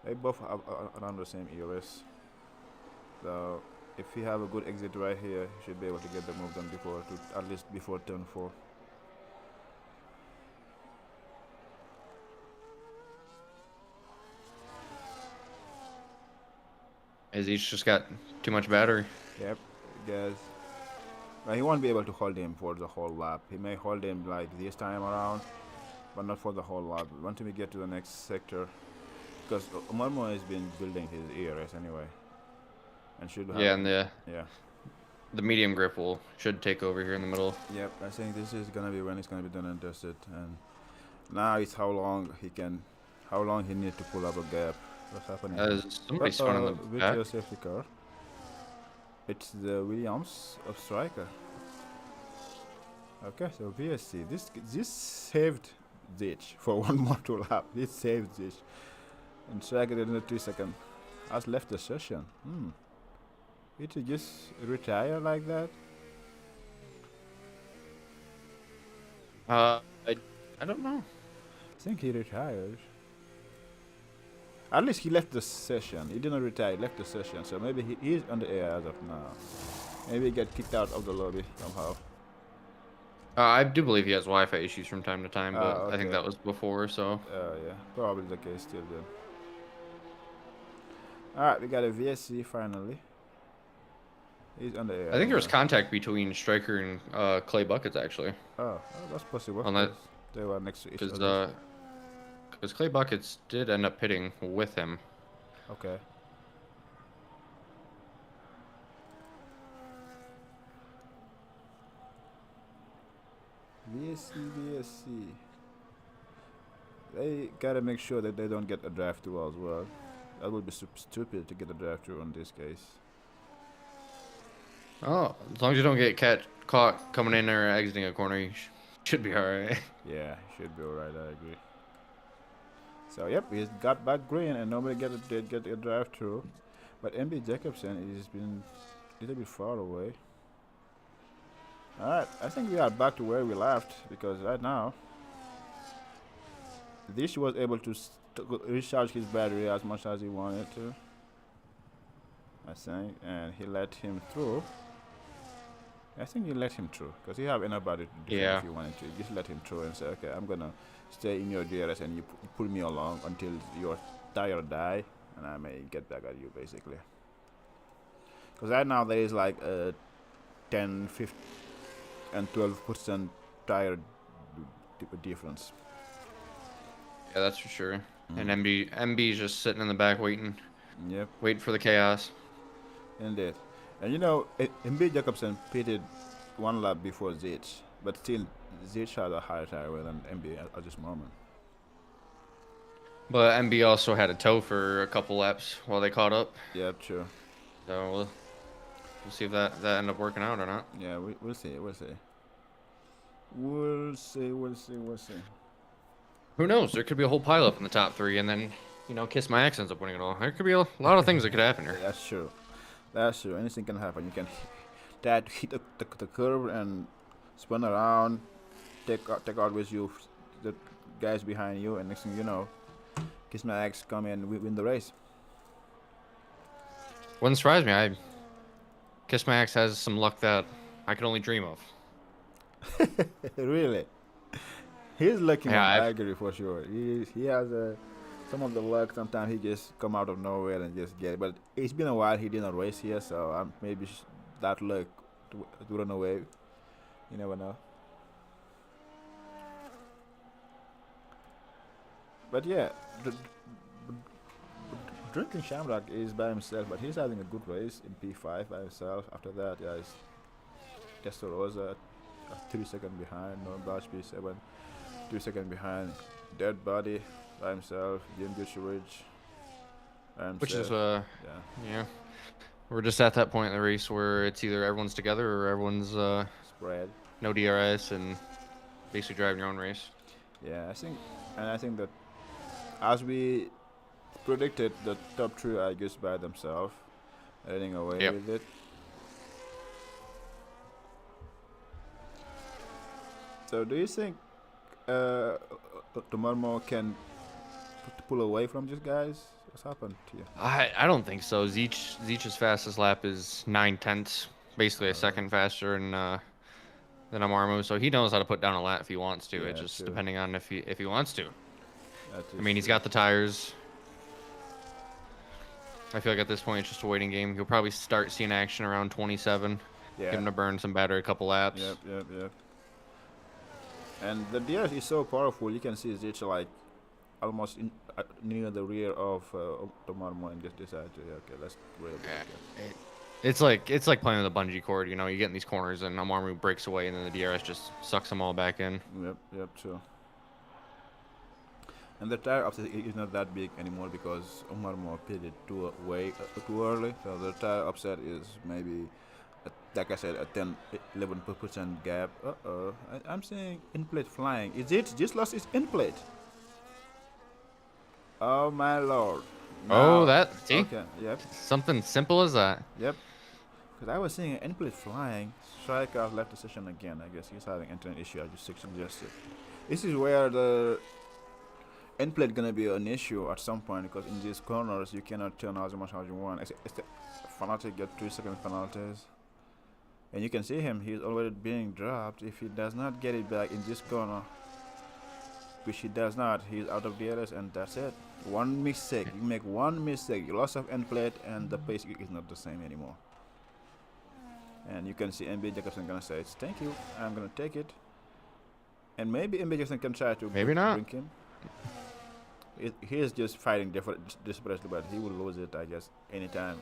They both have around the same ERS. So if he have a good exit right here, he should be able to get the move done at least before turn 4. as he's just got too much battery. Yep, guys. But he won't be able to hold him for the whole lap. He may hold him like this time around, but not for the whole lap. Once we get to the next sector, because Malmo has been building his ERS anyway, and should have. Yeah, and yeah. the medium grip should take over here in the middle. Yep, I think this is gonna be when it's gonna be done and dusted, and now it's how long he needs to pull up a gap. What's happening? Somebody spun in the with back. your safety car. It's the Williams of Striker. Okay, so VSC. This saved Zeech for one more to lap. This saved Zeech. And Striker in the 3 second. Has left the session. Did he just retire like that? I don't know. I think he retired. At least he left the session. He didn't retire, he left the session. So maybe he is on the air as of now. Maybe he get kicked out of the lobby somehow. I do believe he has Wi-Fi issues from time to time, but Okay. I think that was before, so. Yeah, probably the case still then. Alright, we got a VSC finally. He's on the air. I think there was contact between Striker and Clay Buckets, actually. Oh, that's possible. Unless- 'cause they were next to each other. Because Clay Buckets did end up pitting with him. Okay. VSC. They gotta make sure that they don't get a drive through as well. That would be stupid to get a drive through in this case. Oh, as long as you don't get caught coming in or exiting a corner, you should be alright. Yeah, should be alright. I agree. So yep, he's got back green and nobody did get a drive through, but Mbjacobsen has been a little bit far away. Alright, I think we are back to where we left because right now Zeech was able to recharge his battery as much as he wanted to, I think, and he let him through. I think you let him through because you have enough battery to defend Yeah. if you wanted to. Just let him through and say, okay, I'm gonna stay in your DRS and you pull me along until your tire die and I may get back at you basically. Because right now there is like a 10, 15 and 12% tire difference. Yeah, that's for sure. And MB's just sitting in the back waiting Yep, for the chaos. indeed. And you know, Mbjacobsen pitted one lap before Zeech, but still Zeech had a higher tire wear than MB at this moment. But MB also had a tow for a couple laps while they caught up. Yep, sure. So we'll see if that ended up working out or not. Yeah, we'll see. We'll see. Who knows? There could be a whole pileup in the top 3, and then, Kiss My Axe ends up winning it all. There could be a lot of things that could happen here. That's true. Anything can happen. You can hit the curve and spin around, take out with you the guys behind you, and next thing you know, Kiss My Axe come and win the race. Wouldn't surprise me. Kiss My Axe has some luck that I could only dream of. Really? He's lucky Yeah, I agree for sure. He has some of the luck. Sometimes he just come out of nowhere and just get it. But it's been a while he didn't race here, so maybe that luck to run away. You never know. But yeah, Drinking Shamrock is by himself, but he's having a good race in P5 by himself. After that, yeah, he's Testarossa 3 seconds behind. No Bash P7 2 seconds behind. Dead body by himself. Jim Butcheridge by himself. Which is yeah. yeah. We're just at that point in the race where it's either everyone's together or everyone's Spread. no DRS and basically driving your own race. Yeah, I think that as we predicted, the top 3 are just by themselves, running away Yep. with it. So do you think Tomorrow can pull away from these guys? What's happened to you? I don't think so. Zeech's fastest lap is 9/10, basically a second faster than Amarmo. So he knows how to put down a lap if he wants to. Yeah, It's just true. depending on if he wants to. That I is mean, he's true. got the tires. I feel like at this point it's just a waiting game. You'll probably start seeing action around 27. Yeah. Get him to burn some battery a couple laps. Yep. And the DRS is so powerful. You can see Zeech like almost near the rear of Tomorrow and just decide to okay, let's rail back. It's like playing with a bungee cord. You know, you get in these corners and Amarmu breaks away, and then the DRS just sucks them all back in. Yep, true. And the tire upset is not that big anymore because Omarmo pitted too early. So the tire upset is maybe, like I said, a 10-11% gap. I'm seeing in-plate flying. Is it just lost its in-plate? Oh my lord. Oh, Now- that see? Okay, yep. Something simple as that. Yep. Because I was seeing an in-plate flying. Striker left the session again. I guess he's having internet issue. I just suggested. This is where the end plate gonna be an issue at some point because in these corners you cannot turn as much as you want. It's the fanatic get 3-second penalties, and you can see him. He's already being dropped. If he does not get it back in this corner, which he does not, he's out of DRS, and that's it. One mistake, you make one mistake, you loss of end plate, and the pace is not the same anymore. And you can see Mbjacobsen gonna say, "Thank you, I'm gonna take it." And maybe Mbjacobsen can try to Maybe not. bring him. He is just fighting desperately, but he will lose it, I guess, anytime.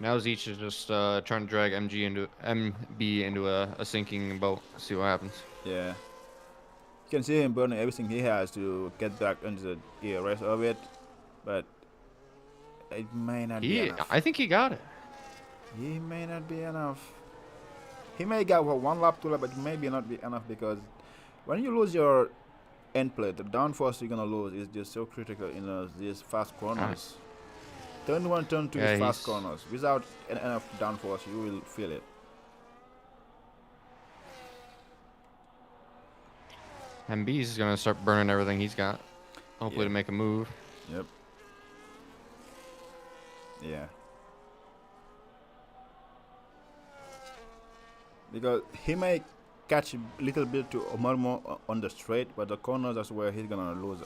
Now Zeech is just trying to drag MB into a sinking boat. See what happens. Yeah. You can see him burning everything he has to get back into the rest of it, but it may not be enough. I think he got it. He may not be enough. He may get one lap, 2 lap, but it may be not be enough because when you lose your end plate, the downforce you're gonna lose is just so critical in these fast corners. Turn 1, turn 2 is fast corners. Without enough downforce, you will feel it. MB's gonna start burning everything he's got. Hopefully Yeah. to make a move. Yep. Yeah. Because he may catch a little bit to Omarmo on the straight, but the corners that's where he's gonna lose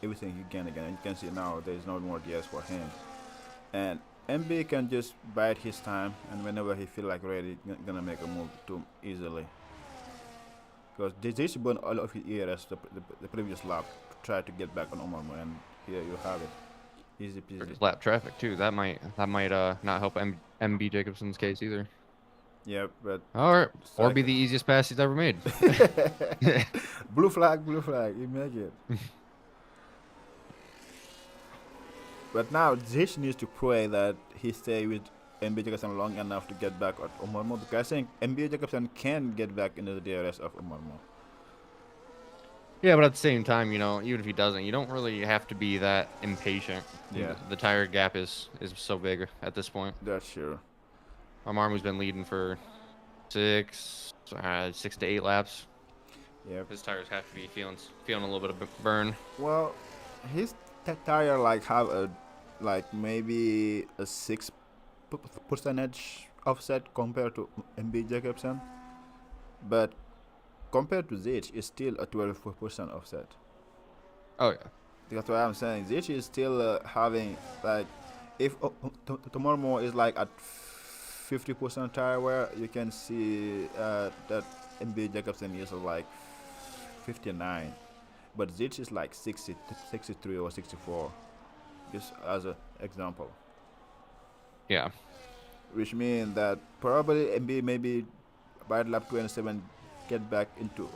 everything he can again. And you can see now there is no more DS for him. And MB can just bide his time, and whenever he feel like ready, gonna make a move too easily. Because this burned all of his ERS the previous lap to try to get back on Omarmo, and here you have it. Easy Or peasy. just lap traffic too. That might not help MB Jacobson's case either. Yep, but All right, or be Cycle. the easiest pass he's ever made. blue flag, you make it. But now Zeech needs to pray that he stay with MB Jacobsen long enough to get back at Omarmo, because I think MB Jacobsen can get back into the DRS of Omarmo. Yeah, but at the same time, you know, even if he doesn't, you don't really have to be that impatient. Yeah. The tire gap is so big at this point. That's sure. Amarmu's been leading for 6 to 8 laps. Yep. His tires have to be feeling a little bit of burn. Well, his tire like have a maybe a 6% offset compared to MB Jacobsen, but compared to Zeech, it's still a 12% offset. Oh yeah. That's what I'm saying. Zeech is still having like, if Tomorrow is like at 50% tire wear, you can see that MB Jacobsen is like 59, but Zeech is like 63 or 64, just as an example. Yeah. which means that probably MB maybe by lap 27 get back into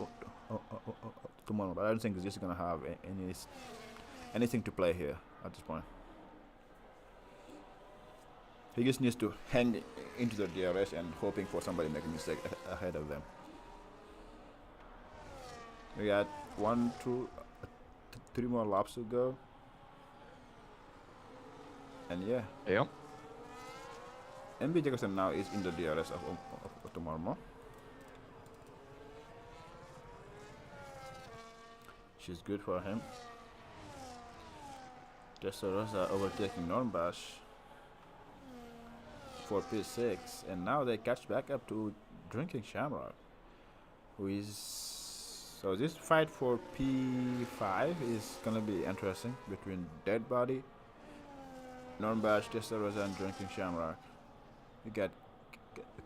tomorrow. But I don't think Zeech is gonna have anything to play here at this point. He just needs to hang into the DRS and hoping for somebody making a mistake ahead of them. We got 1, 2, 3 more laps to go. And yeah. Yep. Mbjacobsen now is in the DRS of tomorrow. She's good for him. Testarossa overtaking Normbach for P6, and now they catch back up to Drinking Shamrock, who is so this fight for P5 is gonna be interesting between Dead Body, Normbach, Testarossa, and Drinking Shamrock. You got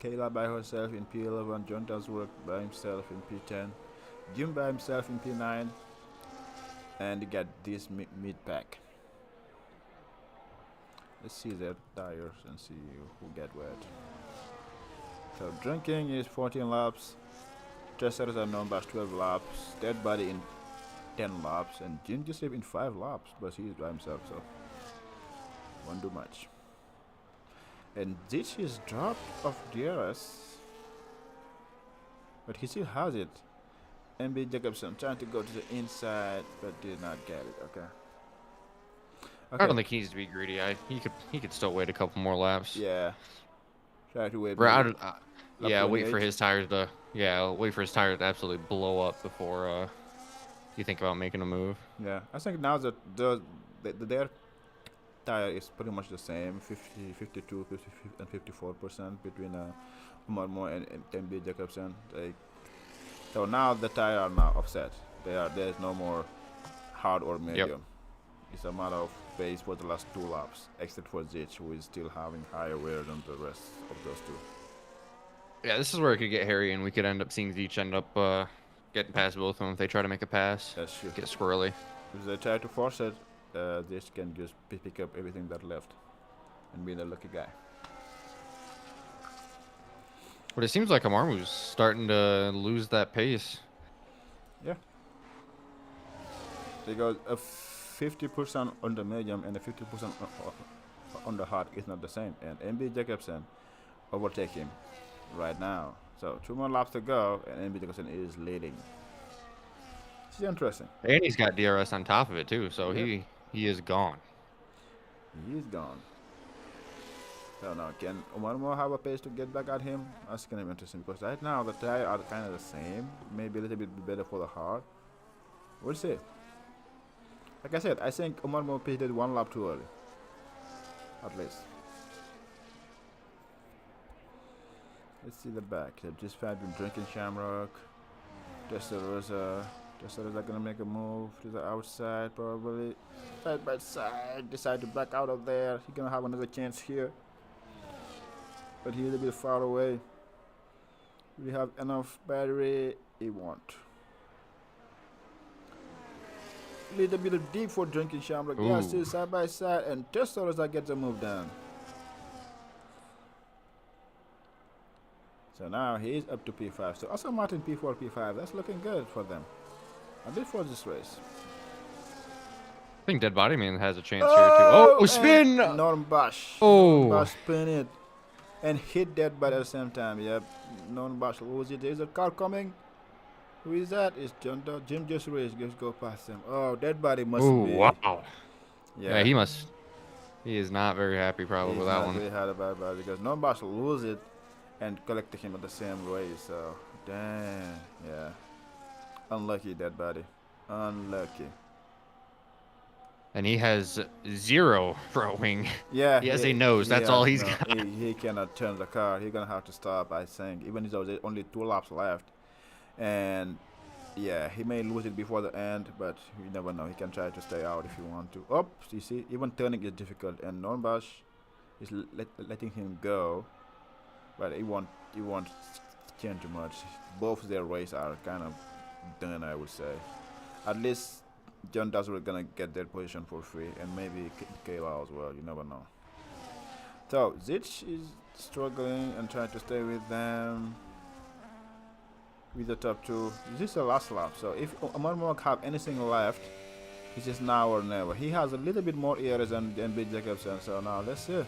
Kayla by herself in P11, John Dazwork by himself in P10, Jim by himself in P9, and you got this mid pack. Let's see their tires and see who get wet. So Drinking is 14 laps, Testarossa and Normbach 12 laps, Dead Body in 10 laps, and Jim Joseph in 5 laps, but he's by himself, so won't do much. And Zeech is dropped off DRS, but he still has it. Mbjacobsen trying to go to the inside, but did not get it. Okay. I don't think he needs to be greedy. He could still wait a couple more laps. Yeah. Try to wait. Yeah, wait for his tires to absolutely blow up before you think about making a move. Yeah, I think now that their tire is pretty much the same, 52, 50, and 54% between Marmo and Mbjacobsen. So now the tire are now offset. There's no more hard or medium. Yep. It's a matter of pace for the last 2 laps, except for Zeech, who is still having higher wear than the rest of those two. Yeah, this is where it could get hairy, and we could end up seeing Zeech end up getting past both of them if they try to make a pass. That's true. Get squirrely. If they try to force it, Zeech can just pick up everything that left and be the lucky guy. But it seems like Amarmu's starting to lose that pace. Yeah. They got a 50% on the medium and a 50% on the hard is not the same. And Mbjacobsen overtake him right now. So 2 more laps to go, and Mbjacobsen is leading. It's interesting. And he's got DRS on top of it too, so Yep. he is gone. He's gone. So now can Omarmo have a pace to get back at him? That's kind of interesting because right now the tires are kind of the same. Maybe a little bit better for the hard. We'll see. Like I said, I think Omarmo pitted 1 lap too early. At least. Let's see the back. They've just had been Drinking Shamrock. Testarossa gonna make a move to the outside probably. Side by side. Decide to back out of there. He's gonna have another chance here. But he's a bit far away. We have enough battery. He won't. Little bit of deep for Drinking Shamrock. They are still side by side, and Testarossa gets the move done. So now he's up to P5. So Aston Martin P4, P5. That's looking good for them. A bit for this race. I think Dead Body Man has a chance here too. Oh, spin! Normbach. Oh. Normbach spin it. And hit Dead Body at the same time. Yep. Normbach lose it. There's a car coming. Who is that? It's Jim just raced. Just go past him. Oh, Dead Body must be. Wow. Yeah, he must. He is not very happy probably with that one. He's not really happy about it because Normbach lose it and collected him at the same race. So, damn. Yeah. Unlucky, Dead Body. Unlucky. And he has 0 throwing. Yeah. He has a nose. That's all he's got. He cannot turn the car. He's going to have to stop, I think. Even though there's only 2 laps left. And, yeah, he may lose it before the end, but you never know. He can try to stay out if you want to. Oh, you see, even turning is difficult. And Normbach is letting him go. But he won't change too much. Both their races are kind of done, I would say. At least John Dazworth gonna get their position for free, and maybe Kayla as well. You never know. So Zeech is struggling and trying to stay with them. With the top two. This is the last lap, so if Omar have anything left, it's just now or never. He has a little bit more years than Mbjacobsen, so now let's see.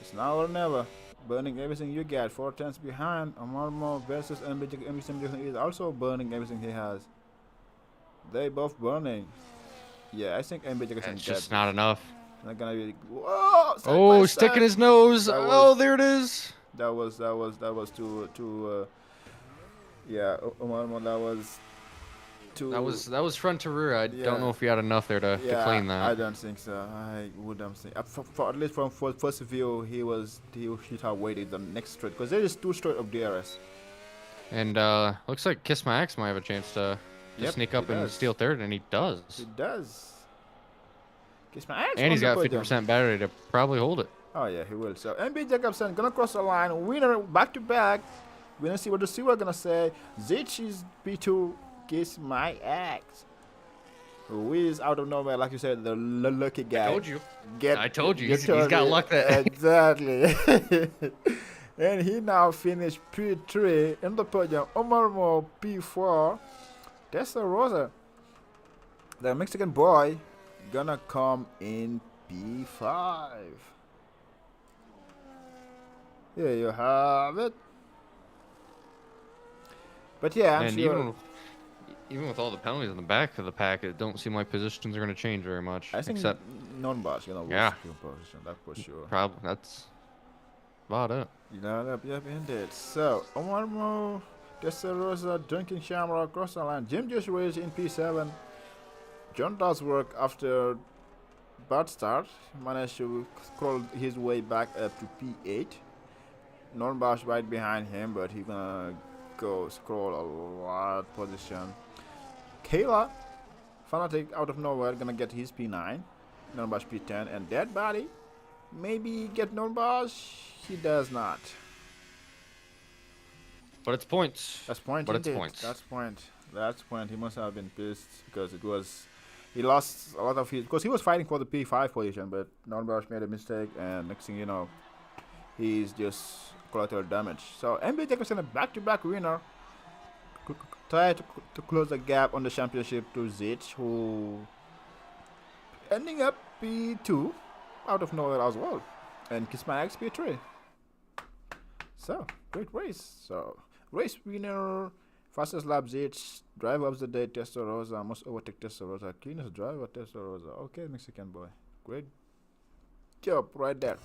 It's now or never. Burning everything you get. 4 tenths behind. Omar versus Mbjacobsen is also burning everything he has. They both burning. Yeah, I think Mbjacobsen It's just not enough. not gonna be. Whoa! Oh, sticking his nose. That Oh, was- there it is. That was too. Yeah, Omar, that was too. That was front to rear. I Yeah. don't know if he had enough there to claim that. I don't think so. I wouldn't think. For at least from first view, he should have waited the next straight because there is 2 straight of DRS. And looks like Kiss My Axe might have a chance to Yep, sneak he up and does. steal third, and he does. He does. Kiss my ass. And he's got 50% battery to probably hold it. Oh yeah, he will. So Mbjacobsen gonna cross the line, winner back to back. We're gonna see what the Silver gonna say. Zeech is P2. Kiss my axe. Who is out of nowhere, like you said, the lucky guy. I told you. Get, I told you. you He's got me. luck that. Exactly. And he now finished P3 in the podium. Omar Mo P4. Tessa Rosa, the Mexican boy, gonna come in P5. Here you have it. But yeah, I'm And sure. even with all the penalties in the back of the pack, it don't seem like positions are going to change very much. I think except non-boss gonna lose Yeah. skill position. That for sure. probably that's about it. You know, yep, indeed. So, Omar Mo, Tessa Rosa, Duncan Shamrock, cross the line. Jim just raised in P7. John does work after bad start. Managed to scroll his way back up to P8. Non-boss right behind him, but he's gonna go scroll a lot position. Kayla, Fanatic out of nowhere, gonna get his P9. Non-boss P10, and Dead Body maybe get non-boss. He does not. But it's points. That's point. But it's indeed. points. That's point. That's point. He must have been pissed because he lost a lot of his, because he was fighting for the P5 position, but Nornbausch made a mistake, and next thing you know, he's just collateral damage. So Mbjacobsen, a back-to-back winner, try to close the gap on the championship to Zeech, who ending up P2 out of nowhere as well, and Kismax P3. So great race. So race winner, fastest lap Zeech, driver of the day Testarossa, must overtake Testarossa, cleanest driver Testarossa. Okay, Mexican boy, great job right there.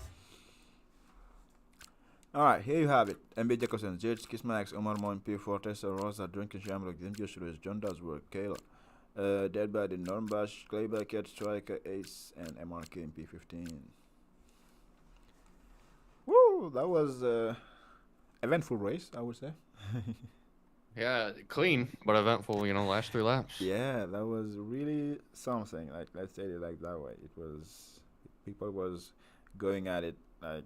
Alright, here you have it. Mbjacobsen, Zeech, Kismax, Omar Mon, P4, Testarossa, Drinking Shamrock, Jim Joshua, John Does Work, Kayla, Dead by the Nornbash, Clayback, Kead, Striker, Ace, and MRK in P15. Woo! That was eventful race, I would say. Yeah, clean but eventful. Last 3 laps. Yeah, that was really something. Like, let's say it like that way. It was, people was going at it like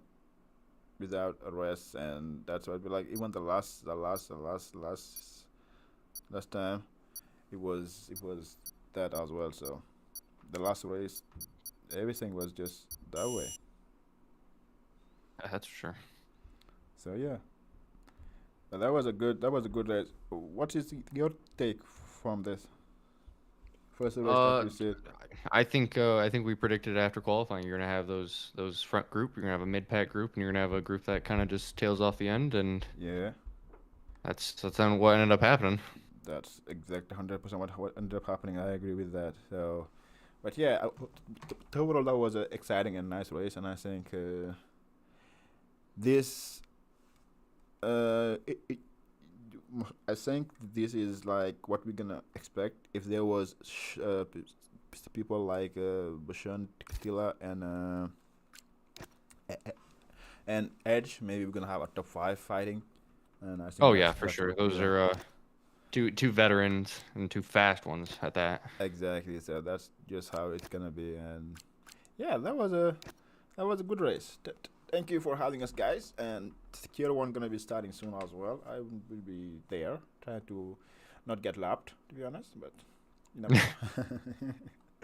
without a rest, and that's why. Like even the last time, it was that as well. So the last race, everything was just that way. That's for sure. So yeah, but that was a good race. What is your take from this first race that you said? I think we predicted after qualifying you're gonna have those front group, you're gonna have a mid pack group, and you're gonna have a group that kind of just tails off the end, and Yeah, that's then what ended up happening. that's exactly 100% what ended up happening. I agree with that. So, but yeah, overall that was an exciting and nice race, and I think this, I think this is like what we're gonna expect if there was people like Bashan, Tequila, and Edge. Maybe we're gonna have a top 5 fighting. And I think Oh that's- yeah, for that's sure. what Those we're- are two veterans and 2 fast ones at that. Exactly. So that's just how it's gonna be, and yeah, that was a good race. Thank you for having us, guys. And Tier 1 gonna be starting soon as well. I will be there, trying to not get lapped, to be honest, but you know.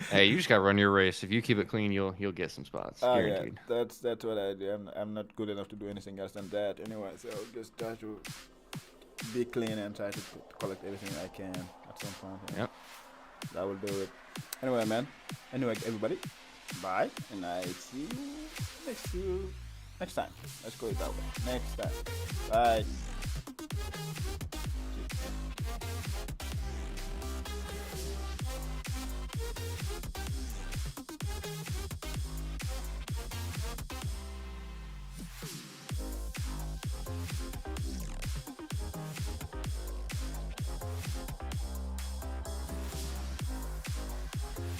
Hey, you just gotta run your race. If you keep it clean, you'll get some spots. Yeah, Guaranteed. that's what I do. I'm not good enough to do anything else than that anyway. So just try to be clean and try to collect everything I can at some point. Yep. That will do it. Anyway, man. Anyway, everybody. Bye, and I see you next time. Let's go it that way. Next time. Bye.